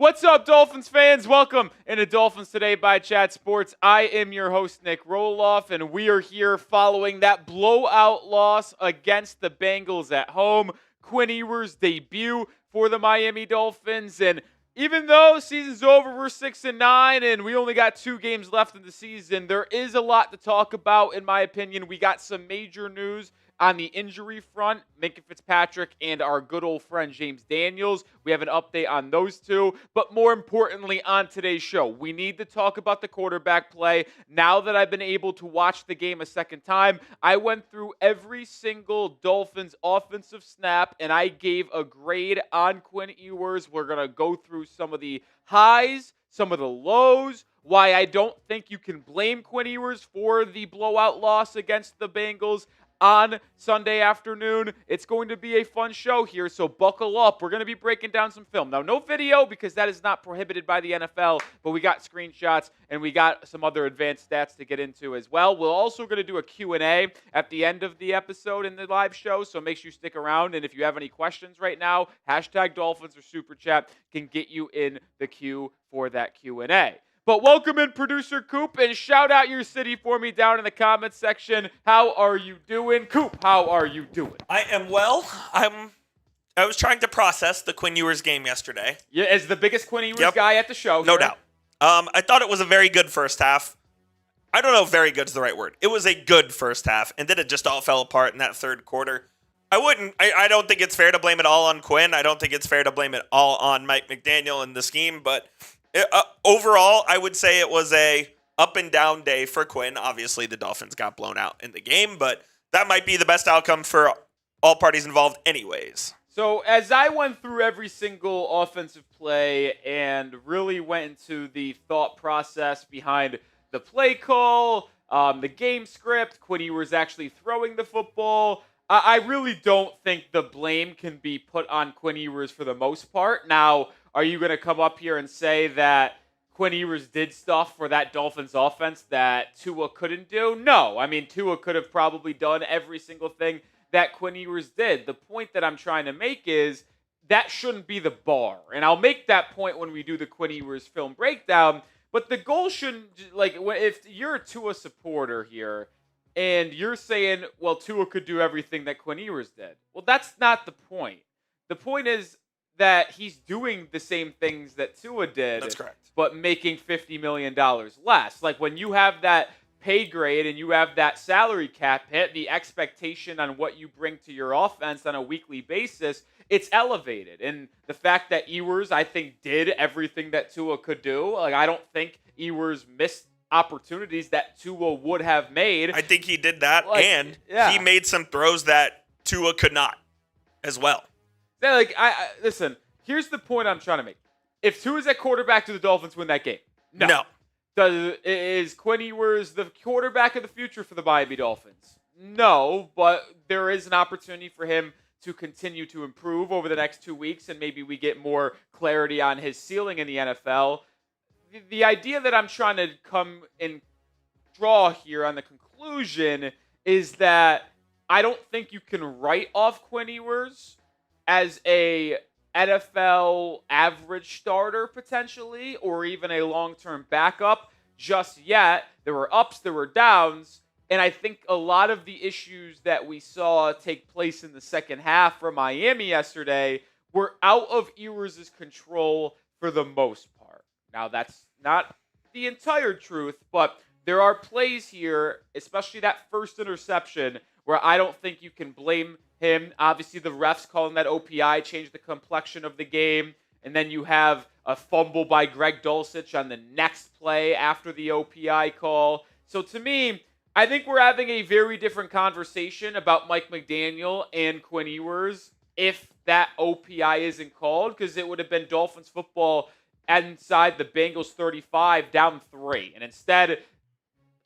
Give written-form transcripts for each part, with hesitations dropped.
What's up, Dolphins fans? Welcome into Dolphins Today by Chat Sports. I am your host, Nick Roloff, and we are here following that blowout loss against the Bengals at home. Quinn Ewers' debut for the Miami Dolphins, and even though season's over, we're 6-9, and we only got 2 games left in the season, there is a lot to talk about, in my opinion. We got some major news on the injury front, Minkah Fitzpatrick and our good old friend James Daniels. We have an update on those two. But more importantly, on today's show, we need to talk about the quarterback play. Now that I've been able to watch the game a second time, I went through every single Dolphins offensive snap, and I gave a grade on Quinn Ewers. We're going to go through some of the highs, some of the lows, why I don't think you can blame Quinn Ewers for the blowout loss against the Bengals on Sunday afternoon. It's going to be a fun show here, so buckle up. We're going to be breaking down some film. Now, no video because that is not prohibited by the NFL, but we got screenshots and we got some other advanced stats to get into as well. We're also going to do a Q&A at the end of the episode in the live show, so make sure you stick around. And if you have any questions right now, hashtag Dolphins or Super Chat can get you in the queue for that Q&A. But welcome in Producer Coop, and shout out your city for me down in the comments section. How are you doing? Coop, how are you doing? I am well. I was trying to process the Quinn Ewers game yesterday. Yeah, as the biggest Quinn Ewers guy at the show. No doubt. I thought it was a very good first half. I don't know if very good is the right word. It was a good first half, and then it just all fell apart in that third quarter. I don't think it's fair to blame it all on Quinn. I don't think it's fair to blame it all on Mike McDaniel and the scheme, but overall, I would say it was a up and down day for Quinn. Obviously, the Dolphins got blown out in the game, but that might be the best outcome for all parties involved anyways. So as I went through every single offensive play and really went into the thought process behind the play call, the game script, Quinn Ewers actually throwing the football, I really don't think the blame can be put on Quinn Ewers for the most part. Now, are you going to come up here and say that Quinn Ewers did stuff for that Dolphins offense that Tua couldn't do? No. I mean, Tua could have probably done every single thing that Quinn Ewers did. The point that I'm trying to make is that shouldn't be the bar. And I'll make that point when we do the Quinn Ewers film breakdown. But the goal shouldn't, like, if you're a Tua supporter here and you're saying, well, Tua could do everything that Quinn Ewers did. Well, that's not the point. The point is that he's doing the same things that Tua did. That's correct. But making $50 million less. Like when you have that pay grade and you have that salary cap hit, the expectation on what you bring to your offense on a weekly basis, it's elevated. And the fact that Ewers, I think, did everything that Tua could do. Like, I don't think Ewers missed opportunities that Tua would have made. I think he did that, and he made some throws that Tua could not as well. Like, listen, here's the point I'm trying to make. If Tua's at quarterback, do the Dolphins win that game? No. Is Quinn Ewers the quarterback of the future for the Miami Dolphins? No, but there is an opportunity for him to continue to improve over the next 2 weeks, and maybe we get more clarity on his ceiling in the NFL. The idea that I'm trying to come and draw here on the conclusion is that I don't think you can write off Quinn Ewers as a NFL average starter potentially, or even a long-term backup just yet. There were ups, there were downs, And I think a lot of the issues that we saw take place in the second half for Miami yesterday were out of Ewers' control for the most part. Now, that's not the entire truth, but there are plays here, especially that first interception, where I don't think you can blame him. Obviously, the refs calling that OPI changed the complexion of the game. And then you have a fumble by Greg Dulcich on the next play after the OPI call. So to me, I think we're having a very different conversation about Mike McDaniel and Quinn Ewers if that OPI isn't called, because it would have been Dolphins football inside the Bengals 35, down 3. And instead,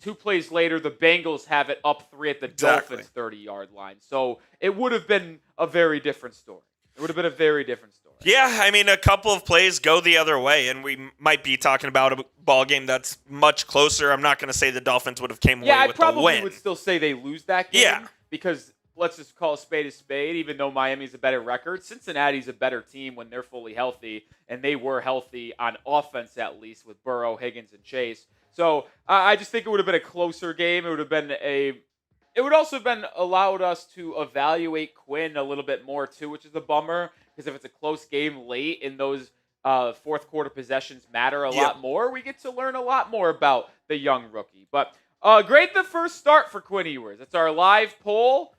2 plays later, the Bengals have it up 3 at the Dolphins 30-yard line. So it would have been a very different story. It would have been a very different story. Yeah, I mean, a couple of plays go the other way, and we might be talking about a ball game that's much closer. I'm not going to say the Dolphins would have came away with the win. Yeah, I probably would still say they lose that game because let's just call a spade, even though Miami's a better record. Cincinnati's a better team when they're fully healthy, and they were healthy on offense at least with Burrow, Higgins, and Chase. So I just think it would have been a closer game. It would also have been allowed us to evaluate Quinn a little bit more too, which is a bummer because if it's a close game late and those fourth quarter possessions matter a lot more, we get to learn a lot more about the young rookie. But great the first start for Quinn Ewers. It's our live poll,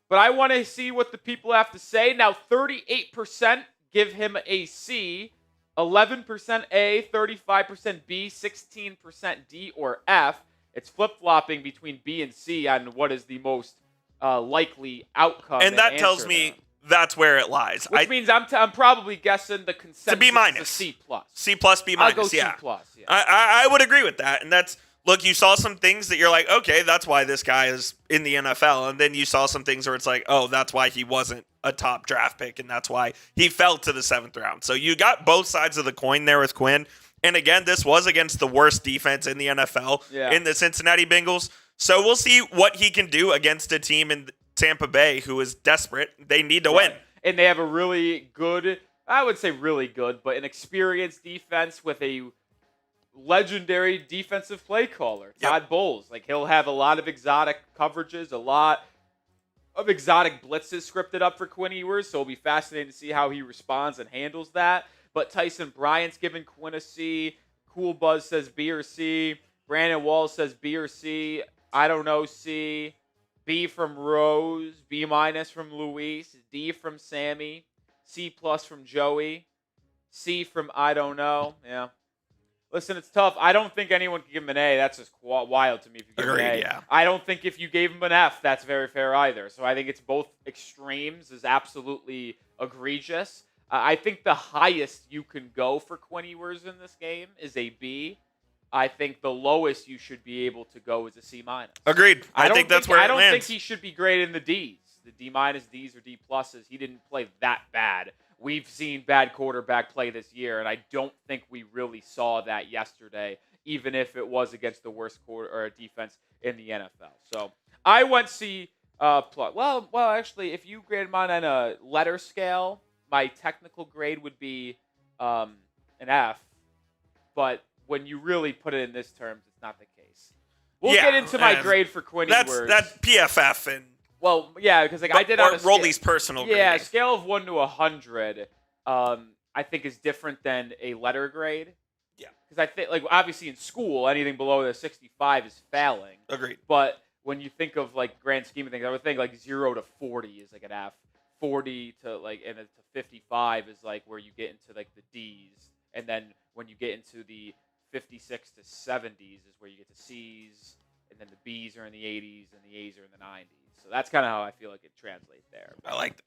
but I want to see what the people have to say. Now, 38% give him a C, 11% A, 35% B, 16% D or F. It's flip-flopping between B and C on what is the most likely outcome. And that tells me that's where it lies. Which means I'm probably guessing the consensus to B minus. is C plus. C plus, B minus, I'll go C plus, yeah. I would agree with that. And that's, look, you saw some things that you're like, okay, that's why this guy is in the NFL. And then you saw some things where it's like, oh, that's why he wasn't a top draft pick. And that's why he fell to the 7th round. So you got both sides of the coin there with Quinn. And again, this was against the worst defense in the NFL in the Cincinnati Bengals. So we'll see what he can do against a team in Tampa Bay who is desperate. They need to win. And they have a really good, I would say really good, but an experienced defense with a legendary defensive play caller, Todd Bowles. Like, he'll have a lot of exotic coverages, a lot of exotic blitzes scripted up for Quinn Ewers. So it'll be fascinating to see how he responds and handles that. But Tyson Bryant's giving Quinn a C. Cool Buzz says B or C. Brandon Walls says B or C. I don't know, C. B from Rose. B minus from Luis. D from Sammy. C plus from Joey. C from I don't know. Yeah. Listen, it's tough. I don't think anyone can give him an A. That's just wild to me if you give him an A. Yeah. I don't think if you gave him an F, that's very fair either. So I think it's both extremes is absolutely egregious. I think the highest you can go for Quinn Ewers in this game is a B. I think the lowest you should be able to go is a C minus. Agreed. I think that's where it lands. I don't think he should be graded in the Ds. The D minus, Ds, or D pluses. He didn't play that bad. We've seen bad quarterback play this year, and I don't think we really saw that yesterday, even if it was against the worst defense in the NFL. So I went C plus. Well, actually, if you graded mine on a letter scale, my technical grade would be an F, but when you really put it in this terms, it's not the case. We'll get into my grade for Quinn Ewers. That's PFF and because I did on a Rolly's personal grade. Yeah, a scale of 1 to 100, I think is different than a letter grade. Yeah, because I think obviously in school, anything below the 65 is failing. Agreed. But when you think of grand scheme of things, I would think 0 to 40 is an F. 40 to and to 55 is where you get into the D's, and then when you get into the 56 to 70s is where you get to C's, and then the B's are in the 80s and the A's are in the 90s. So that's kind of how I feel like it translates there. I like that.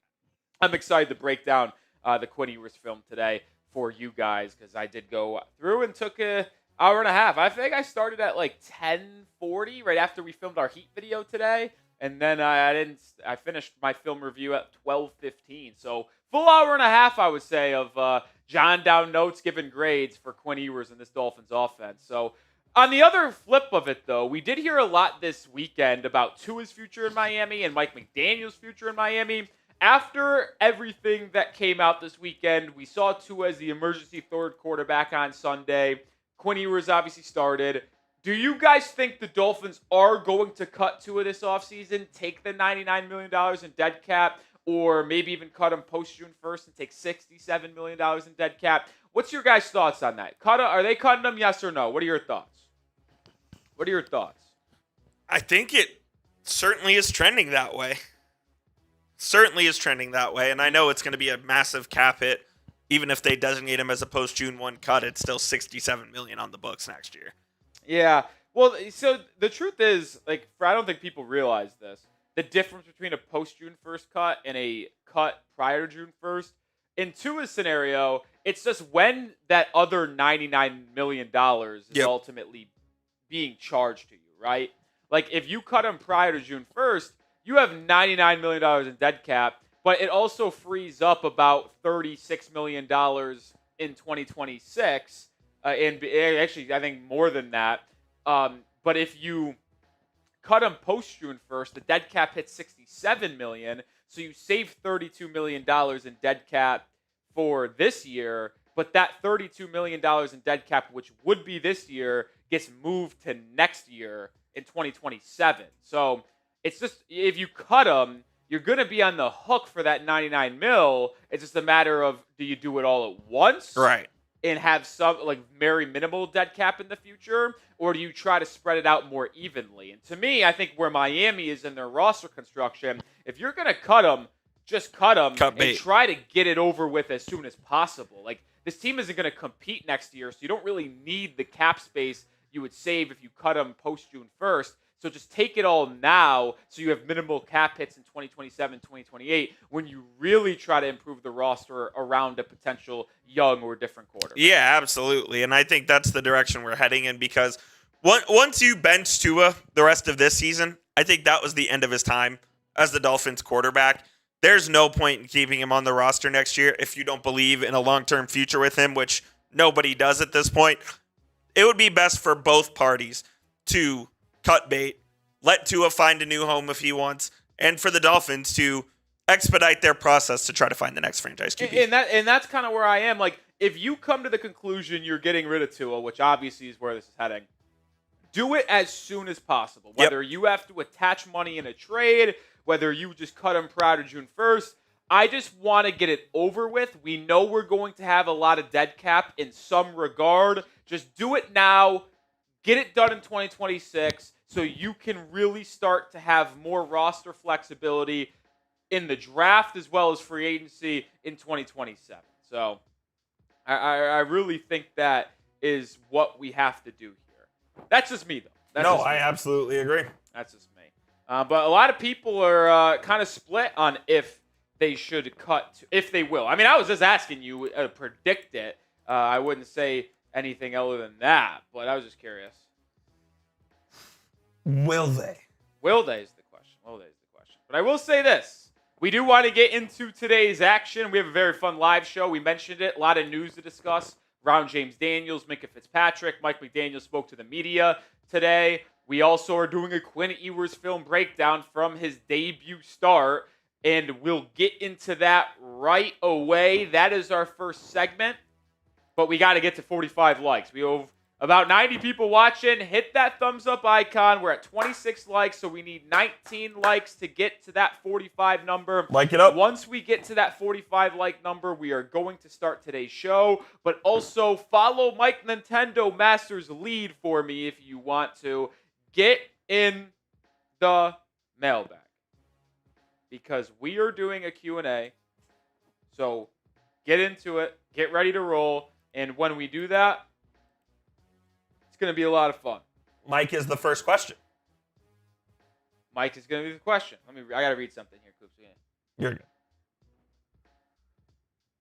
I'm excited to break down the Quinn Ewers film today for you guys because I did go through and took an hour and a half. I think I started at 10:40 right after we filmed our Heat video today. And then I finished my film review at 12:15. So full hour and a half, I would say, of John down notes, giving grades for Quinn Ewers and this Dolphins offense. So on the other flip of it, though, we did hear a lot this weekend about Tua's future in Miami and Mike McDaniel's future in Miami. After everything that came out this weekend, we saw Tua as the emergency third quarterback on Sunday. Quinn Ewers obviously started. Do you guys think the Dolphins are going to cut Tua this offseason, take the $99 million in dead cap, or maybe even cut him post-June 1st and take $67 million in dead cap? What's your guys' thoughts on that? Are they cutting him, yes or no? What are your thoughts? I think it certainly is trending that way. And I know it's going to be a massive cap hit. Even if they designate him as a post-June 1 cut, it's still $67 million on the books next year. Yeah. Well, so the truth is, like, I don't think people realize this. The difference between a post-June 1st cut and a cut prior to June 1st. In Tua's scenario, it's just when that other $99 million is ultimately being charged to you, right? Like, if you cut him prior to June 1st, you have $99 million in dead cap, but it also frees up about $36 million in 2026. And actually, I think more than that. But if you cut him post June 1st, the dead cap hits $67 million. So you save $32 million in dead cap for this year. But that $32 million in dead cap, which would be this year, gets moved to next year in 2027. So it's just, if you cut him, you're going to be on the hook for that $99 million. It's just a matter of, do you do it all at once? Right. And have some, like, very minimal dead cap in the future? Or do you try to spread it out more evenly? And to me, I think where Miami is in their roster construction, if you're going to cut them, just cut them and try to get it over with as soon as possible. Like, this team isn't going to compete next year, so you don't really need the cap space you would save if you cut them post-June 1st. So just take it all now so you have minimal cap hits in 2027, 2028 when you really try to improve the roster around a potential young or different quarterback. Yeah, absolutely. And I think that's the direction we're heading in because once you bench Tua the rest of this season, I think that was the end of his time as the Dolphins quarterback. There's no point in keeping him on the roster next year if you don't believe in a long-term future with him, which nobody does at this point. It would be best for both parties to cut bait, let Tua find a new home if he wants, and for the Dolphins to expedite their process to try to find the next franchise QB. And that's kind of where I am. Like, if you come to the conclusion you're getting rid of Tua, which obviously is where this is heading, do it as soon as possible. Whether you have to attach money in a trade, whether you just cut him prior to June 1st, I just want to get it over with. We know we're going to have a lot of dead cap in some regard. Just do it now. Get it done in 2026 so you can really start to have more roster flexibility in the draft as well as free agency in 2027. So I really think that is what we have to do here. That's just me, though. I absolutely agree. That's just me. But a lot of people are kind of split on if they should cut, if they will. I mean, I was just asking you to predict it. I wouldn't say anything other than that, but I was just curious. Will they? Will they is the question. But I will say this. We do want to get into today's action. We have a very fun live show. We mentioned it. A lot of news to discuss around James Daniels, Minka Fitzpatrick. Mike McDaniel spoke to the media today. We also are doing a Quinn Ewers film breakdown from his debut start, and we'll get into that right away. That is our first segment, but we got to get to 45 likes. We have about 90 people watching. Hit that thumbs up icon. We're at 26 likes, so we need 19 likes to get to that 45 number. Like it up. Once we get to that 45 like number, we are going to start today's show. But also follow Mike Nintendo Masters lead for me if you want to. Get in the mailbag because we are doing a Q&A. So get into it. Get ready to roll. And when we do that, it's going to be a lot of fun. Mike is the first question. Mike is going to be the question. I got to read something here, Coops. You're good.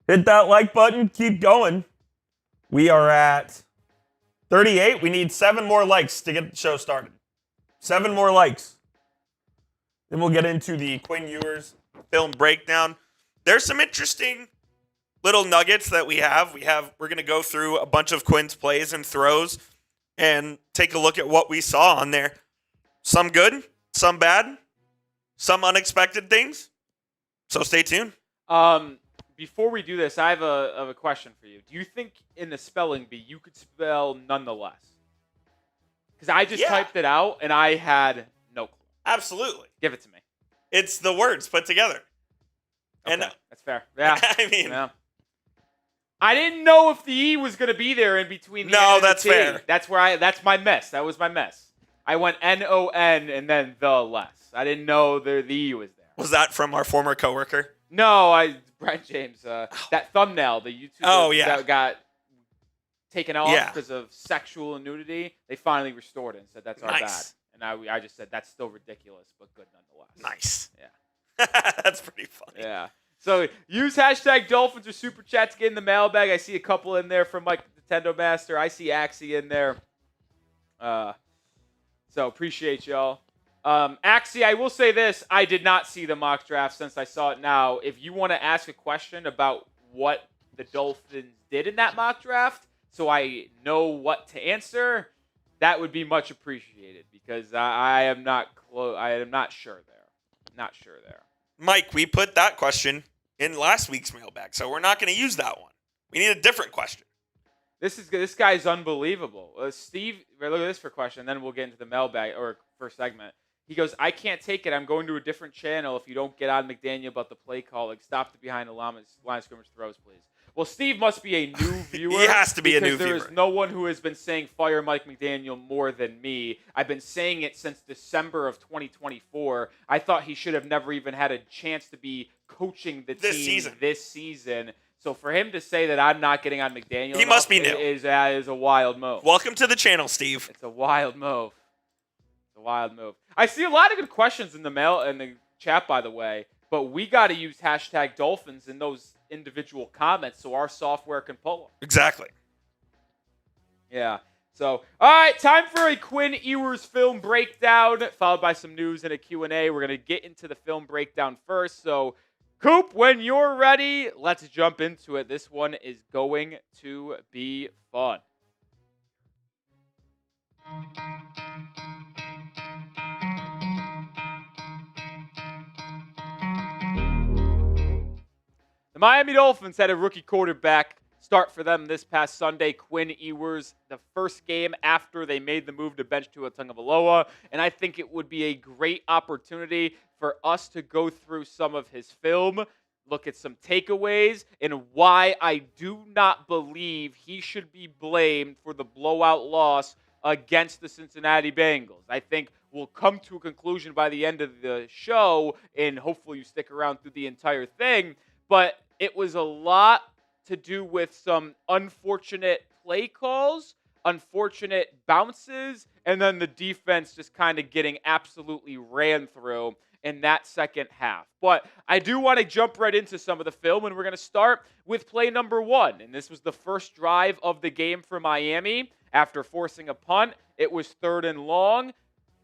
Hit that like button. Keep going. We are at 38. We need 7 more likes to get the show started. 7 more likes. Then we'll get into the Quinn Ewers film breakdown. There's some interesting little nuggets that we have. We're going to go through a bunch of Quinn's plays and throws and take a look at what we saw on there. Some good, some bad, some unexpected things. So stay tuned. Before we do this, I have a question for you. Do you think in the spelling bee you could spell nonetheless? Because I just typed it out, and I had no clue. Absolutely. Give it to me. It's the words put together. Okay, And that's fair. Yeah. I mean, yeah. I didn't know if the E was going to be there in between the N and that's the T. fair. That's my mess. That was my mess. I went N-O-N and then the less. I didn't know the E was there. Was that from our former coworker? No, Brent James. That thumbnail, the YouTube that got taken off because of sexual nudity, they finally restored it and said that's our bad. And I just said that's still ridiculous, but good nonetheless. Nice. Yeah. That's pretty funny. Yeah. So use hashtag Dolphins or Super Chat to get in the mailbag. I see a couple in there from Mike Nintendo Master. I see Axie in there. So appreciate y'all. Axie, I will say this. I did not see the mock draft since I saw it now. If you want to ask a question about what the Dolphins did in that mock draft so I know what to answer, that would be much appreciated because I am not sure there. Not sure there. Mike, we put that question in last week's mailbag, so we're not going to use that one. We need a different question. This guy's unbelievable. Steve, look at this for question, then we'll get into the mailbag or first segment. He goes, I can't take it. I'm going to a different channel if you don't get on McDaniel about the play calling. Stop the behind the line of scrimmage throws, please. Well, Steve must be a new viewer. He has to be a new viewer. There is no one who has been saying fire Mike McDaniel more than me. I've been saying it since December of 2024. I thought he should have never even had a chance to be coaching the team this season. So for him to say that I'm not getting on McDaniel, he must be new. Is a wild move. Welcome to the channel, Steve. It's a wild move. It's a wild move. I see a lot of good questions in the chat, by the way. But we got to use hashtag Dolphins in those individual comments so our software can pull them. Exactly. Yeah. So, all right, time for a Quinn Ewers film breakdown, followed by some news and a Q&A. We're going to get into the film breakdown first. So, Coop, when you're ready, let's jump into it. This one is going to be fun. The Miami Dolphins had a rookie quarterback start for them this past Sunday, Quinn Ewers, the first game after they made the move to bench Tagovailoa, and I think it would be a great opportunity for us to go through some of his film, look at some takeaways, and why I do not believe he should be blamed for the blowout loss against the Cincinnati Bengals. I think we'll come to a conclusion by the end of the show, and hopefully you stick around through the entire thing, but it was a lot to do with some unfortunate play calls, unfortunate bounces, and then the defense just kind of getting absolutely ran through in that second half. But I do want to jump right into some of the film, and we're going to start with play number 1. And this was the first drive of the game for Miami. After forcing a punt, it was 3rd and long.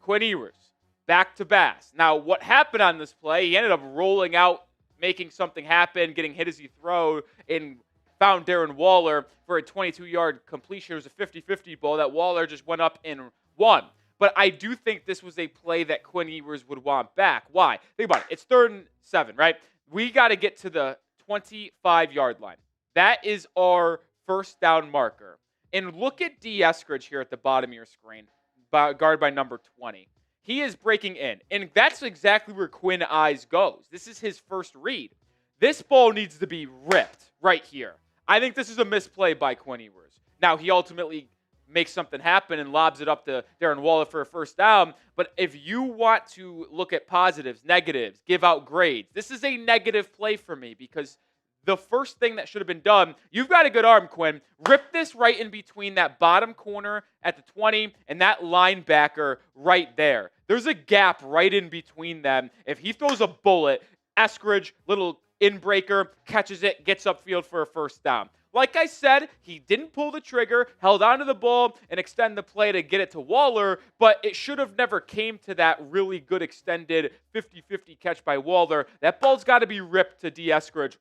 Quinn Ewers, back to Bass. Now, what happened on this play, he ended up rolling out, making something happen, getting hit as he threw, and found Darren Waller for a 22-yard completion. It was a 50-50 ball that Waller just went up and won. But I do think this was a play that Quinn Ewers would want back. Why? Think about it. It's 3rd and 7, right? We got to get to the 25-yard line. That is our first down marker. And look at D. Eskridge here at the bottom of your screen, guard by number 20. He is breaking in, and that's exactly where Quinn eyes goes. This is his first read. This ball needs to be ripped right here. I think this is a misplay by Quinn Ewers. Now, he ultimately makes something happen and lobs it up to Darren Waller for a first down, but if you want to look at positives, negatives, give out grades, this is a negative play for me because the first thing that should have been done, you've got a good arm, Quinn. Rip this right in between that bottom corner at the 20 and that linebacker right there. There's a gap right in between them. If he throws a bullet, Eskridge, little inbreaker, catches it, gets upfield for a first down. Like I said, he didn't pull the trigger, held onto the ball, and extend the play to get it to Waller, but it should have never came to that really good extended 50-50 catch by Waller. That ball's got to be ripped to D. Eskridge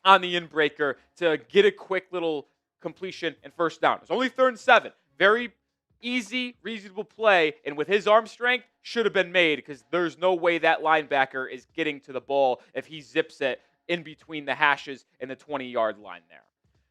on the inbreaker to get a quick little completion and first down. It's only 3rd and 7. Very easy, reasonable play, and with his arm strength, should have been made because there's no way that linebacker is getting to the ball if he zips it in between the hashes and the 20-yard line there.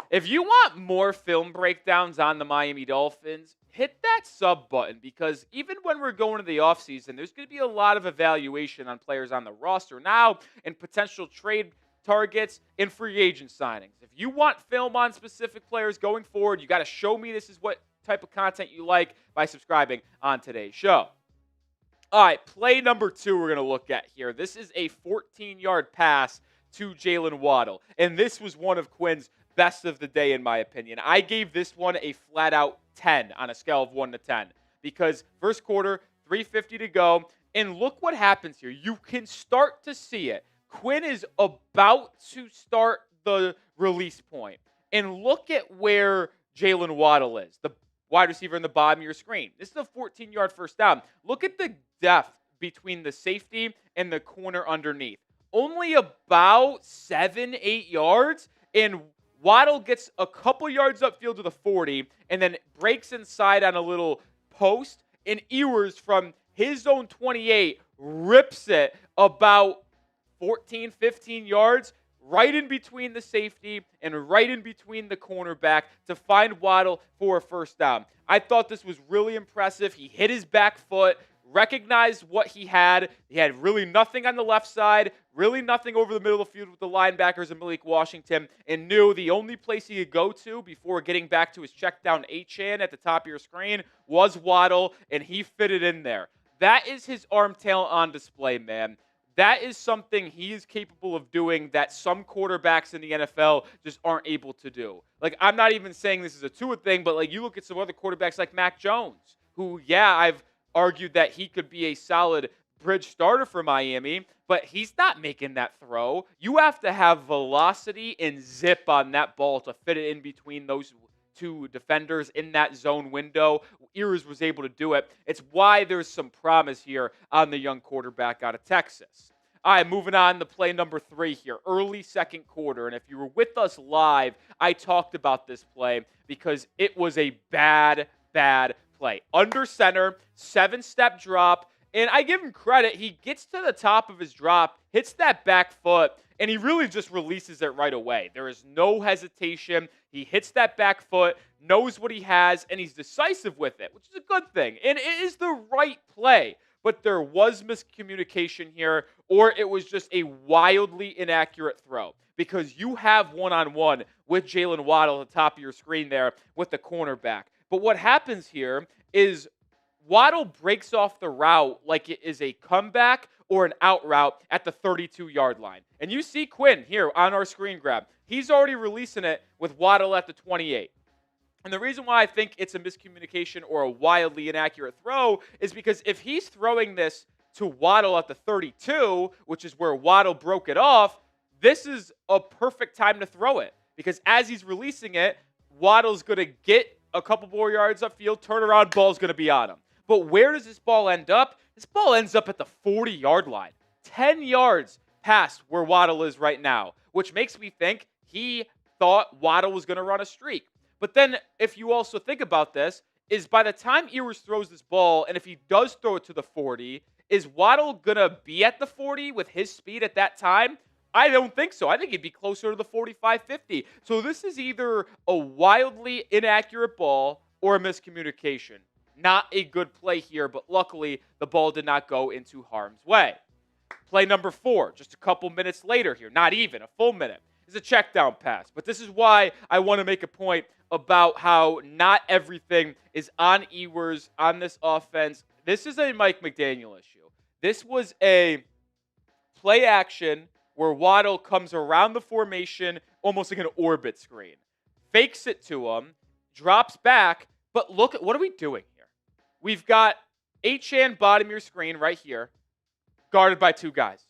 If you want more film breakdowns on the Miami Dolphins, hit that sub button, because even when we're going to the offseason, there's going to be a lot of evaluation on players on the roster now and potential trade targets and free agent signings. If you want film on specific players going forward, you got to show me this is what type of content you like by subscribing on today's show. All right, play number 2 we're going to look at here. This is a 14-yard pass to Jalen Waddle, and this was one of Quinn's best of the day, in my opinion. I gave this one a flat-out 10 on a scale of 1 to 10 because first quarter, 3:50 to go, and look what happens here. You can start to see it. Quinn is about to start the release point, and look at where Jalen Waddle is, the wide receiver in the bottom of your screen. This is a 14-yard first down. Look at the depth between the safety and the corner underneath. Only about 7-8 yards, and Waddle gets a couple yards upfield to the 40 and then breaks inside on a little post, and Ewers from his own 28 rips it about 14, 15 yards right in between the safety and right in between the cornerback to find Waddle for a first down. I thought this was really impressive. He hit his back foot, recognized what he had. He had really nothing on the left side, really nothing over the middle of the field with the linebackers and Malik Washington, and knew the only place he could go to before getting back to his check down Achane at the top of your screen was Waddle, and he fitted in there. That is his arm talent on display, man. That is something he is capable of doing that some quarterbacks in the NFL just aren't able to do. Like, I'm not even saying this is a Tua thing, but like you look at some other quarterbacks like Mac Jones, who, yeah, I've argued that he could be a solid bridge starter for Miami, but he's not making that throw. You have to have velocity and zip on that ball to fit it in between those two defenders in that zone window. Ewers was able to do it. It's why there's some promise here on the young quarterback out of Texas. All right, moving on to play number 3 here, early second quarter. And if you were with us live, I talked about this play because it was a bad play. Under center, 7-step drop, and I give him credit. He gets to the top of his drop, hits that back foot, and he really just releases it right away. There is no hesitation. He hits that back foot, knows what he has, and he's decisive with it, which is a good thing. And it is the right play. But there was miscommunication here, or it was just a wildly inaccurate throw. Because you have one-on-one with Jalen Waddle at the top of your screen there with the cornerback. But what happens here is Waddle breaks off the route like it is a comeback or an out route at the 32-yard line. And you see Quinn here on our screen grab. He's already releasing it with Waddle at the 28. And the reason why I think it's a miscommunication or a wildly inaccurate throw is because if he's throwing this to Waddle at the 32, which is where Waddle broke it off, this is a perfect time to throw it. Because as he's releasing it, Waddle's going to get a couple more yards upfield, turn around, ball's going to be on him. But where does this ball end up? This ball ends up at the 40-yard line. 10 yards past where Waddle is right now, which makes me think he thought Waddle was going to run a streak. But then if you also think about this, is by the time Ewers throws this ball, and if he does throw it to the 40, is Waddle going to be at the 40 with his speed at that time? I don't think so. I think he'd be closer to the 45-50. So this is either a wildly inaccurate ball or a miscommunication. Not a good play here, but luckily the ball did not go into harm's way. Play number 4, just a couple minutes later here, not even a full minute, is a check down pass. But this is why I want to make a point about how not everything is on Ewers on this offense. This is a Mike McDaniel issue. This was a play action where Waddle comes around the formation almost like an orbit screen. Fakes it to him, drops back, but look at what are we doing here? We've got Achane bottom of your screen right here, guarded by 2 guys.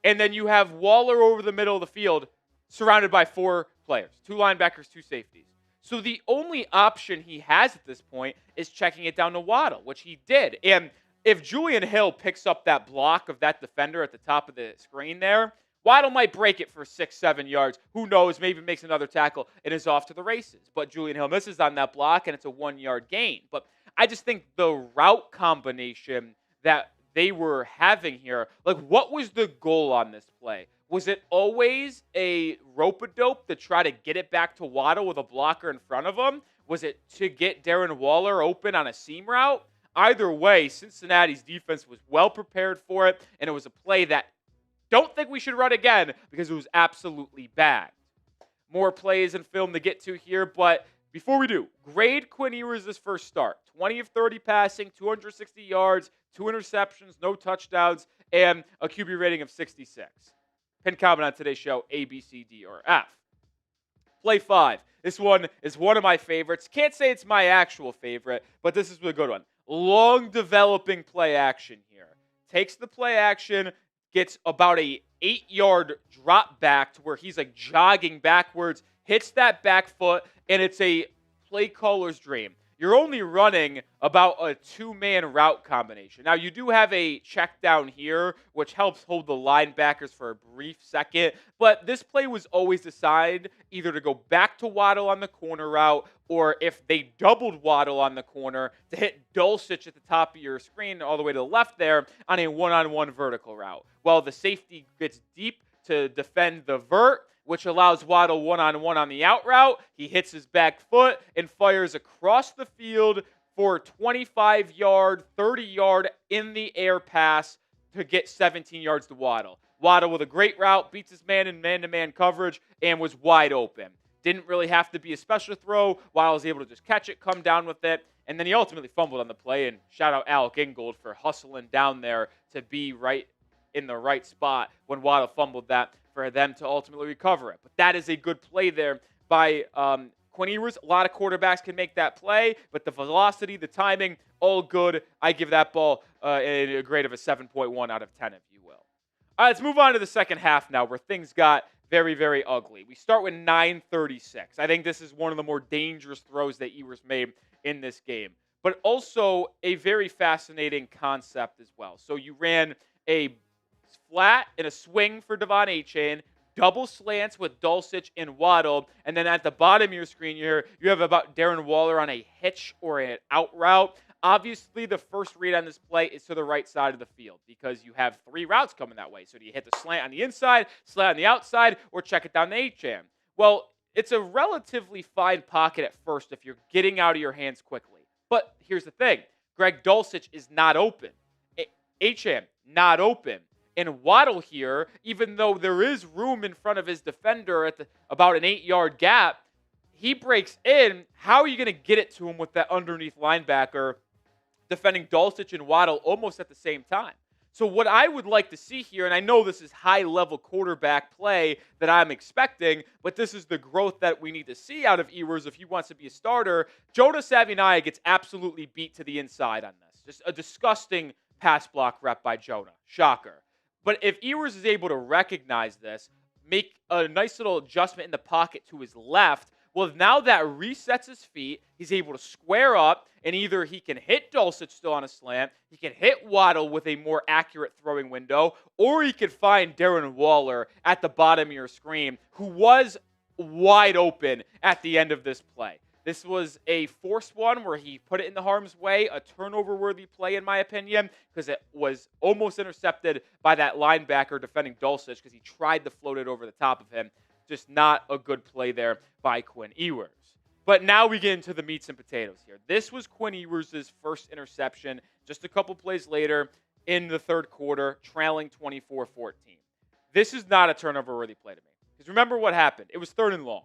And then you have Waller over the middle of the field, surrounded by 4 players, 2 linebackers, 2 safeties. So the only option he has at this point is checking it down to Waddle, which he did. And if Julian Hill picks up that block of that defender at the top of the screen there, Waddle might break it for 6-7 yards. Who knows? Maybe makes another tackle and is off to the races. But Julian Hill misses on that block, and it's a 1-yard gain. But I just think the route combination that they were having here, like what was the goal on this play? Was it always a rope-a-dope to try to get it back to Waddle with a blocker in front of him? Was it to get Darren Waller open on a seam route? Either way, Cincinnati's defense was well prepared for it, and it was a play that don't think we should run again because it was absolutely bad. More plays and film to get to here, but before we do, grade Quinn Ewers' first start. 20 of 30 passing, 260 yards, 2 interceptions, no touchdowns, and a QB rating of 66. Pin comment on today's show, A, B, C, D, or F. Play 5. This one is one of my favorites. Can't say it's my actual favorite, but this is a good one. Long developing play action here. Takes the play action, gets about a 8-yard drop back to where he's like jogging backwards, hits that back foot, and it's a play caller's dream. You're only running about a 2-man route combination. Now, you do have a check down here, which helps hold the linebackers for a brief second, but this play was always decided either to go back to Waddle on the corner route, or if they doubled Waddle on the corner, to hit Dulcich at the top of your screen all the way to the left there on a one-on-one vertical route. Well, the safety gets deep to defend the vert, which allows Waddle one-on-one on the out route. He hits his back foot and fires across the field for a 25-yard, 30-yard in-the-air pass to get 17 yards to Waddle. Waddle with a great route, beats his man in man-to-man coverage, and was wide open. Didn't really have to be a special throw. Waddle was able to just catch it, come down with it, and then he ultimately fumbled on the play, and shout out Alec Ingold for hustling down there to be right in the right spot when Waddle fumbled that for them to ultimately recover it. But that is a good play there by Quinn Ewers. A lot of quarterbacks can make that play, but the velocity, the timing, all good. I give that ball a grade of a 7.1 out of 10, if you will. All right, let's move on to the second half now, where things got very, very ugly. We start with 9:36. I think this is one of the more dangerous throws that Ewers made in this game, but also a very fascinating concept as well. So you ran a flat and a swing for Devon Achane, double slants with Dulcich and Waddle, and then at the bottom of your screen here, you have about Darren Waller on a hitch or an out route. Obviously, the first read on this play is to the right side of the field because you have 3 routes coming that way. So do you hit the slant on the inside, slant on the outside, or check it down to Achane? Well, it's a relatively fine pocket at first if you're getting out of your hands quickly. But here's the thing. Greg Dulcich is not open. Achane, not open. And Waddle here, even though there is room in front of his defender at about an 8-yard gap, he breaks in. How are you going to get it to him with that underneath linebacker defending Dulcich and Waddle almost at the same time? So what I would like to see here, and I know this is high-level quarterback play that I'm expecting, but this is the growth that we need to see out of Ewers if he wants to be a starter. Jonah Savinaya gets absolutely beat to the inside on this. Just a disgusting pass block rep by Jonah. Shocker. But if Ewers is able to recognize this, make a nice little adjustment in the pocket to his left, well, now that resets his feet, he's able to square up, and either he can hit Dulcich still on a slant, he can hit Waddle with a more accurate throwing window, or he could find Darren Waller at the bottom of your screen, who was wide open at the end of this play. This was a forced one where he put it in the harm's way, a turnover-worthy play in my opinion, because it was almost intercepted by that linebacker defending Dulcich because he tried to float it over the top of him. Just not a good play there by Quinn Ewers. But now we get into the meats and potatoes here. This was Quinn Ewers' first interception just a couple plays later in the third quarter, trailing 24-14. This is not a turnover-worthy play to me. Because remember what happened. It was 3rd and long.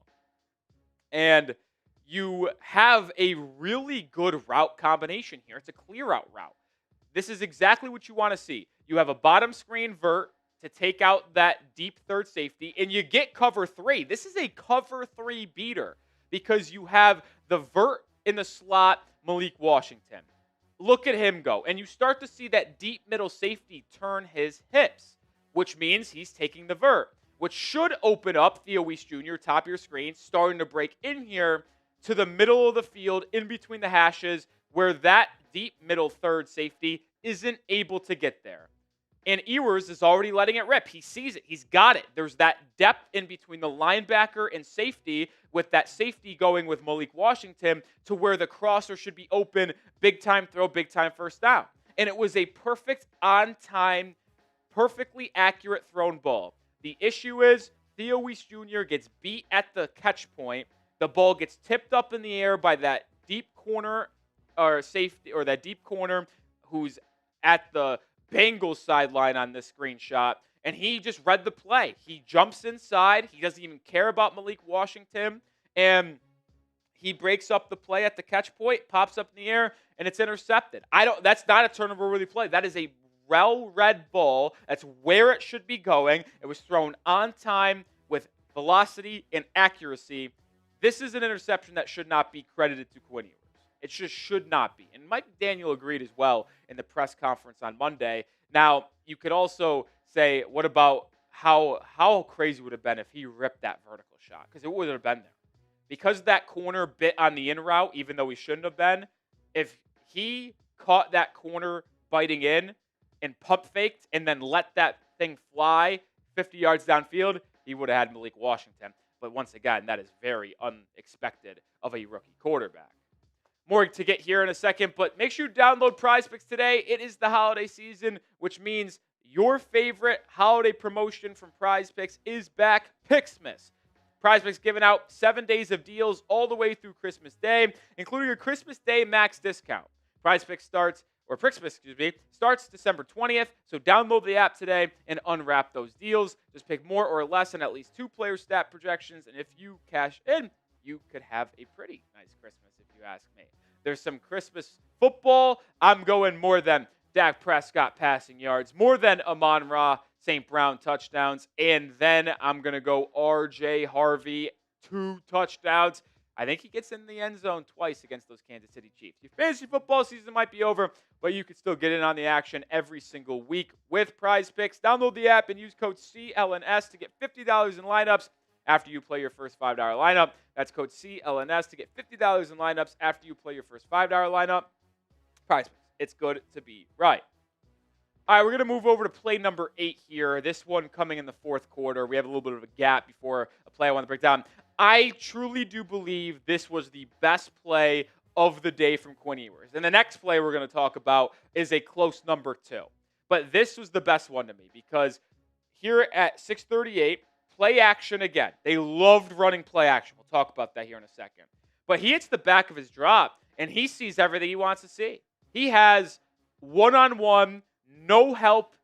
And you have a really good route combination here. It's a clear out route. This is exactly what you want to see. You have a bottom screen vert to take out that deep third safety, and you get cover 3. This is a cover 3 beater because you have the vert in the slot, Malik Washington. Look at him go. And you start to see that deep middle safety turn his hips, which means he's taking the vert, which should open up Theo Weiss Jr., top of your screen, starting to break in here to the middle of the field, in between the hashes, where that deep middle third safety isn't able to get there. And Ewers is already letting it rip. He sees it. He's got it. There's that depth in between the linebacker and safety, with that safety going with Malik Washington to where the crosser should be open, big-time throw, big-time first down. And it was a perfect, on-time, perfectly accurate thrown ball. The issue is Theo Weiss Jr. gets beat at the catch point, The ball gets tipped up in the air by that deep corner or safety, or that deep corner who's at the Bengals sideline on this screenshot, and he just read the play. He jumps inside. He doesn't even care about Malik Washington, and he breaks up the play at the catch point, pops up in the air, and it's intercepted. That's not a turnover-worthy play. That is a well-read ball. That's where it should be going. It was thrown on time with velocity and accuracy. This is an interception that should not be credited to Quinn Ewers. It just should not be. And Mike McDaniel agreed as well in the press conference on Monday. Now, you could also say, what about how crazy would it have been if he ripped that vertical shot? Because it would have been there. Because that corner bit on the in route, even though he shouldn't have been, if he caught that corner biting in and pump faked and then let that thing fly 50 yards downfield, he would have had Malik Washington. But once again, that is very unexpected of a rookie quarterback. More to get here in a second, but make sure you download Prize Picks today. It is the holiday season, which means your favorite holiday promotion from Prize Picks is back, Picksmas. Prize Picks giving out 7 days of deals all the way through Christmas Day, including your Christmas Day max discount. Prize Picks starts December 20th, so download the app today and unwrap those deals. Just pick more or less on at least 2 player stat projections, and if you cash in, you could have a pretty nice Christmas, if you ask me. There's some Christmas football. I'm going more than Dak Prescott passing yards, more than Amon-Ra St. Brown touchdowns, and then I'm going to go R.J. Harvey, 2 touchdowns. I think he gets in the end zone twice against those Kansas City Chiefs. Your fantasy football season might be over, but you can still get in on the action every single week with Prize Picks. Download the app and use code CLNS to get $50 in lineups after you play your first $5 lineup. That's code CLNS to get $50 in lineups after you play your first $5 lineup. Prize Picks. It's good to be right. All right, we're going to move over to play number 8 here. This one coming in the fourth quarter. We have a little bit of a gap before a play I want to break down. I truly do believe this was the best play of the day from Quinn Ewers. And the next play we're going to talk about is a close number 2. But this was the best one to me because here at 6:38, play action again. They loved running play action. We'll talk about that here in a second. But he hits the back of his drop, and he sees everything he wants to see. He has one-on-one, no help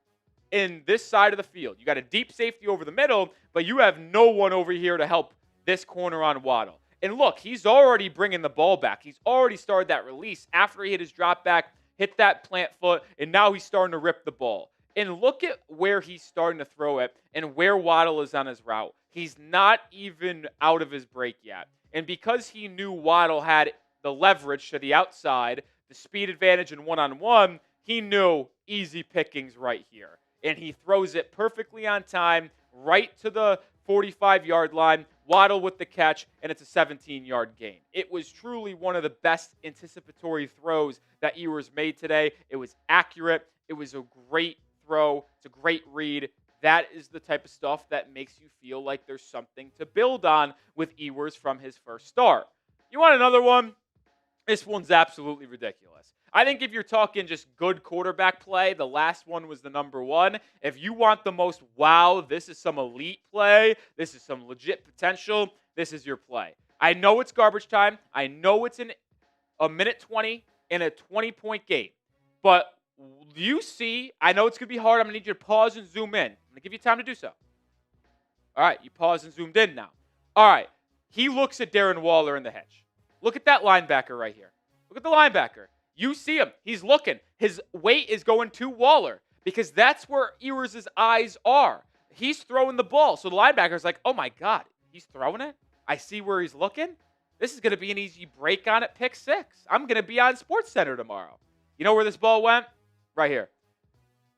in this side of the field. You got a deep safety over the middle, but you have no one over here to help this corner on Waddle. And look, he's already bringing the ball back. He's already started that release after he hit his drop back, hit that plant foot, and now he's starting to rip the ball. And look at where he's starting to throw it and where Waddle is on his route. He's not even out of his break yet. And because he knew Waddle had the leverage to the outside, the speed advantage and one-on-one, he knew easy pickings right here. And he throws it perfectly on time, right to the 45-yard line, Waddle with the catch, and it's a 17-yard gain. It was truly one of the best anticipatory throws that Ewers made today. It was accurate. It was a great throw. It's a great read. That is the type of stuff that makes you feel like there's something to build on with Ewers from his first start. You want another one? This one's absolutely ridiculous. I think if you're talking just good quarterback play, the last one was the number 1. If you want the most, wow, this is some elite play, this is some legit potential, this is your play. I know it's garbage time. I know it's in a minute 20 in a 20-point game. But you see, I know it's going to be hard. I'm going to need you to pause and zoom in. I'm going to give you time to do so. All right, you paused and zoomed in now. All right, he looks at Darren Waller in the hedge. Look at that linebacker right here. Look at the linebacker. You see him. He's looking. His weight is going to Waller because that's where Ewers' eyes are. He's throwing the ball. So the linebacker's like, oh, my God, he's throwing it? I see where he's looking. This is going to be an easy break on at pick 6. I'm going to be on SportsCenter tomorrow. You know where this ball went? Right here.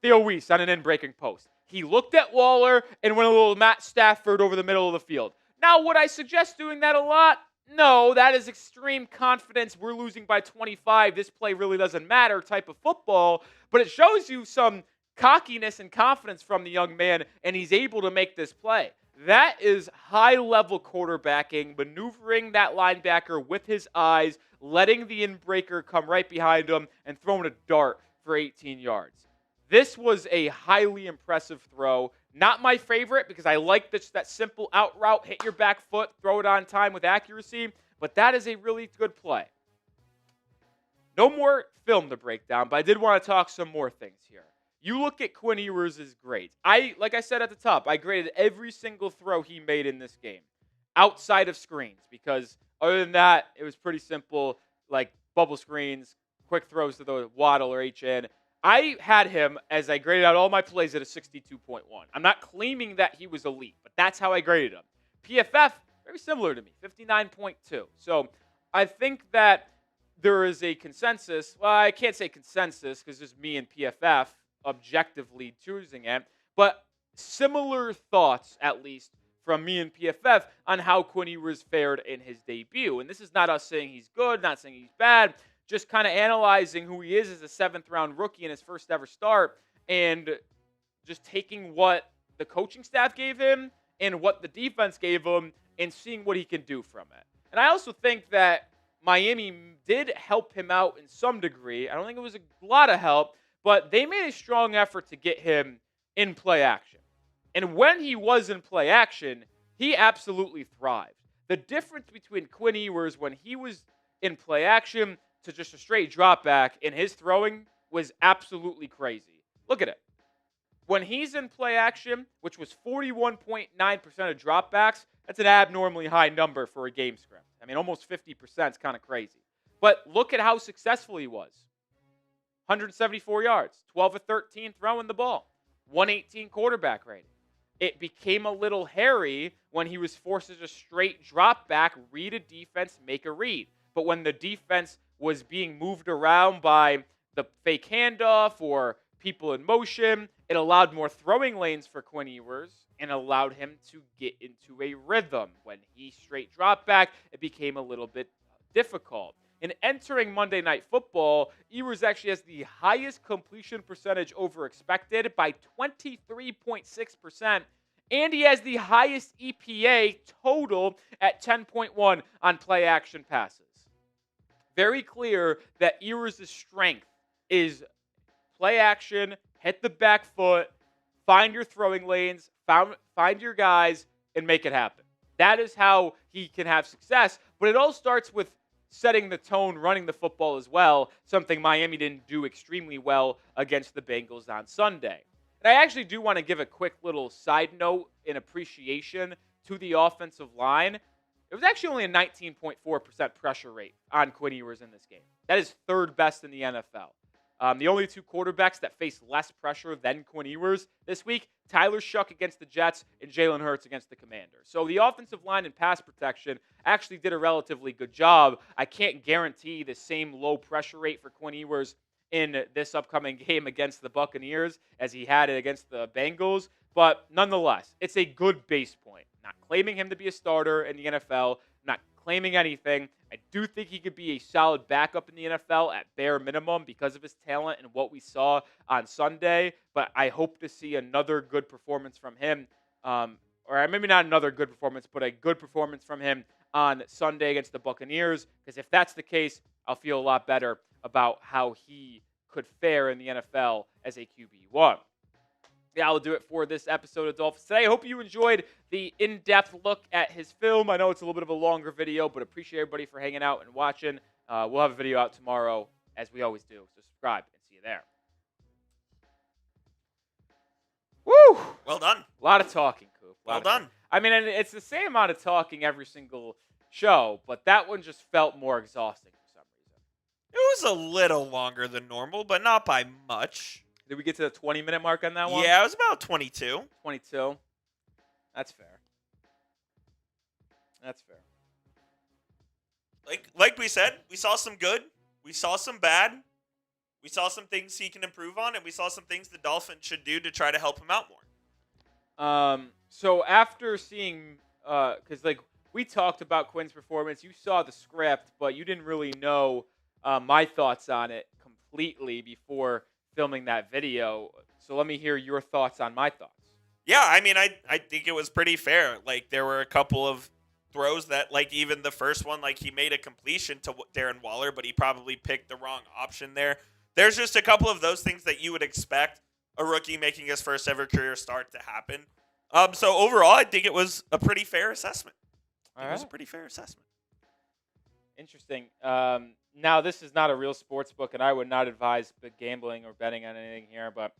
Theo Weiss on an in-breaking post. He looked at Waller and went a little Matt Stafford over the middle of the field. Now, would I suggest doing that a lot? No, that is extreme confidence. We're losing by 25. This play really doesn't matter type of football. But it shows you some cockiness and confidence from the young man, and he's able to make this play. That is high-level quarterbacking, maneuvering that linebacker with his eyes, letting the in-breaker come right behind him, and throwing a dart for 18 yards. This was a highly impressive throw. Not my favorite because I like that simple out route, hit your back foot, throw it on time with accuracy, but that is a really good play. No more film to break down, but I did want to talk some more things here. You look at Quinn Ewers' grades. Like I said at the top, I graded every single throw he made in this game outside of screens because other than that, it was pretty simple, like bubble screens, quick throws to the Waddle or HN. I had him, as I graded out all my plays, at a 62.1. I'm not claiming that he was elite, but that's how I graded him. PFF, very similar to me, 59.2. So I think that there is a consensus. Well, I can't say consensus because it's me and PFF objectively choosing it, but similar thoughts, at least, from me and PFF on how Quinn Ewers fared in his debut. And this is not us saying he's good, not saying he's bad, just kind of analyzing who he is as a seventh-round rookie in his first ever start and just taking what the coaching staff gave him and what the defense gave him and seeing what he can do from it. And I also think that Miami did help him out in some degree. I don't think it was a lot of help, but they made a strong effort to get him in play action. And when he was in play action, he absolutely thrived. The difference between Quinn Ewers when he was in play action to just a straight drop back in his throwing was absolutely crazy. Look at it. When he's in play action, which was 41.9% of dropbacks, that's an abnormally high number for a game script. I mean, almost 50% is kind of crazy. But look at how successful he was. 174 yards, 12 of 13 throwing the ball, 118 quarterback rating. It became a little hairy when he was forced to just straight drop back, read a defense, make a read. But when the defense was being moved around by the fake handoff or people in motion, it allowed more throwing lanes for Quinn Ewers and allowed him to get into a rhythm. When he straight dropped back, it became a little bit difficult. In entering Monday Night Football, Ewers actually has the highest completion percentage over expected by 23.6%, and he has the highest EPA total at 10.1 on play-action passes. Very clear that Ewers' strength is play action, hit the back foot, find your throwing lanes, find your guys, and make it happen. That is how he can have success, but it all starts with setting the tone, running the football as well, something Miami didn't do extremely well against the Bengals on Sunday. And I actually do want to give a quick little side note in appreciation to the offensive line. It was actually only a 19.4% pressure rate on Quinn Ewers in this game. That is third best in the NFL. The only two quarterbacks that faced less pressure than Quinn Ewers this week, Tyler Shuck against the Jets and Jalen Hurts against the Commanders. So the offensive line and pass protection actually did a relatively good job. I can't guarantee the same low pressure rate for Quinn Ewers in this upcoming game against the Buccaneers as he had it against the Bengals. But nonetheless, it's a good base point. Not claiming him to be a starter in the NFL, not claiming anything. I do think he could be a solid backup in the NFL at bare minimum because of his talent and what we saw on Sunday. But I hope to see another good performance from him, or maybe not another good performance, but a good performance from him on Sunday against the Buccaneers. Because if that's the case, I'll feel a lot better about how he could fare in the NFL as a QB1. Yeah, I'll do it for this episode of Dolphins Today. I hope you enjoyed the in-depth look at his film. I know it's a little bit of a longer video, but appreciate everybody for hanging out and watching. We'll have a video out tomorrow, as we always do. So subscribe and see you there. Woo! Well done. A lot of talking, Coop. Well done. I mean, and it's the same amount of talking every single show, but that one just felt more exhausting for some reason. It was a little longer than normal, but not by much. Did we get to the 20-minute mark on that one? Yeah, it was about 22. 22. That's fair. That's fair. Like we said, we saw some good. We saw some bad. We saw some things he can improve on, and we saw some things the Dolphins should do to try to help him out more. So after seeing, because we talked about Quinn's performance, you saw the script, but you didn't really know my thoughts on it completely before filming that video. So let me hear your thoughts on my thoughts. Yeah, I mean, I think it was pretty fair. Like, there were a couple of throws that, like, even the first one, like, he made a completion to Darren Waller, but he probably picked the wrong option there. There's just a couple of those things that you would expect. a rookie making his first ever career start to happen. So overall, I think it was a pretty fair assessment. It was a pretty fair assessment. Interesting. Now, this is not a real sports book, and I would not advise gambling or betting on anything here, but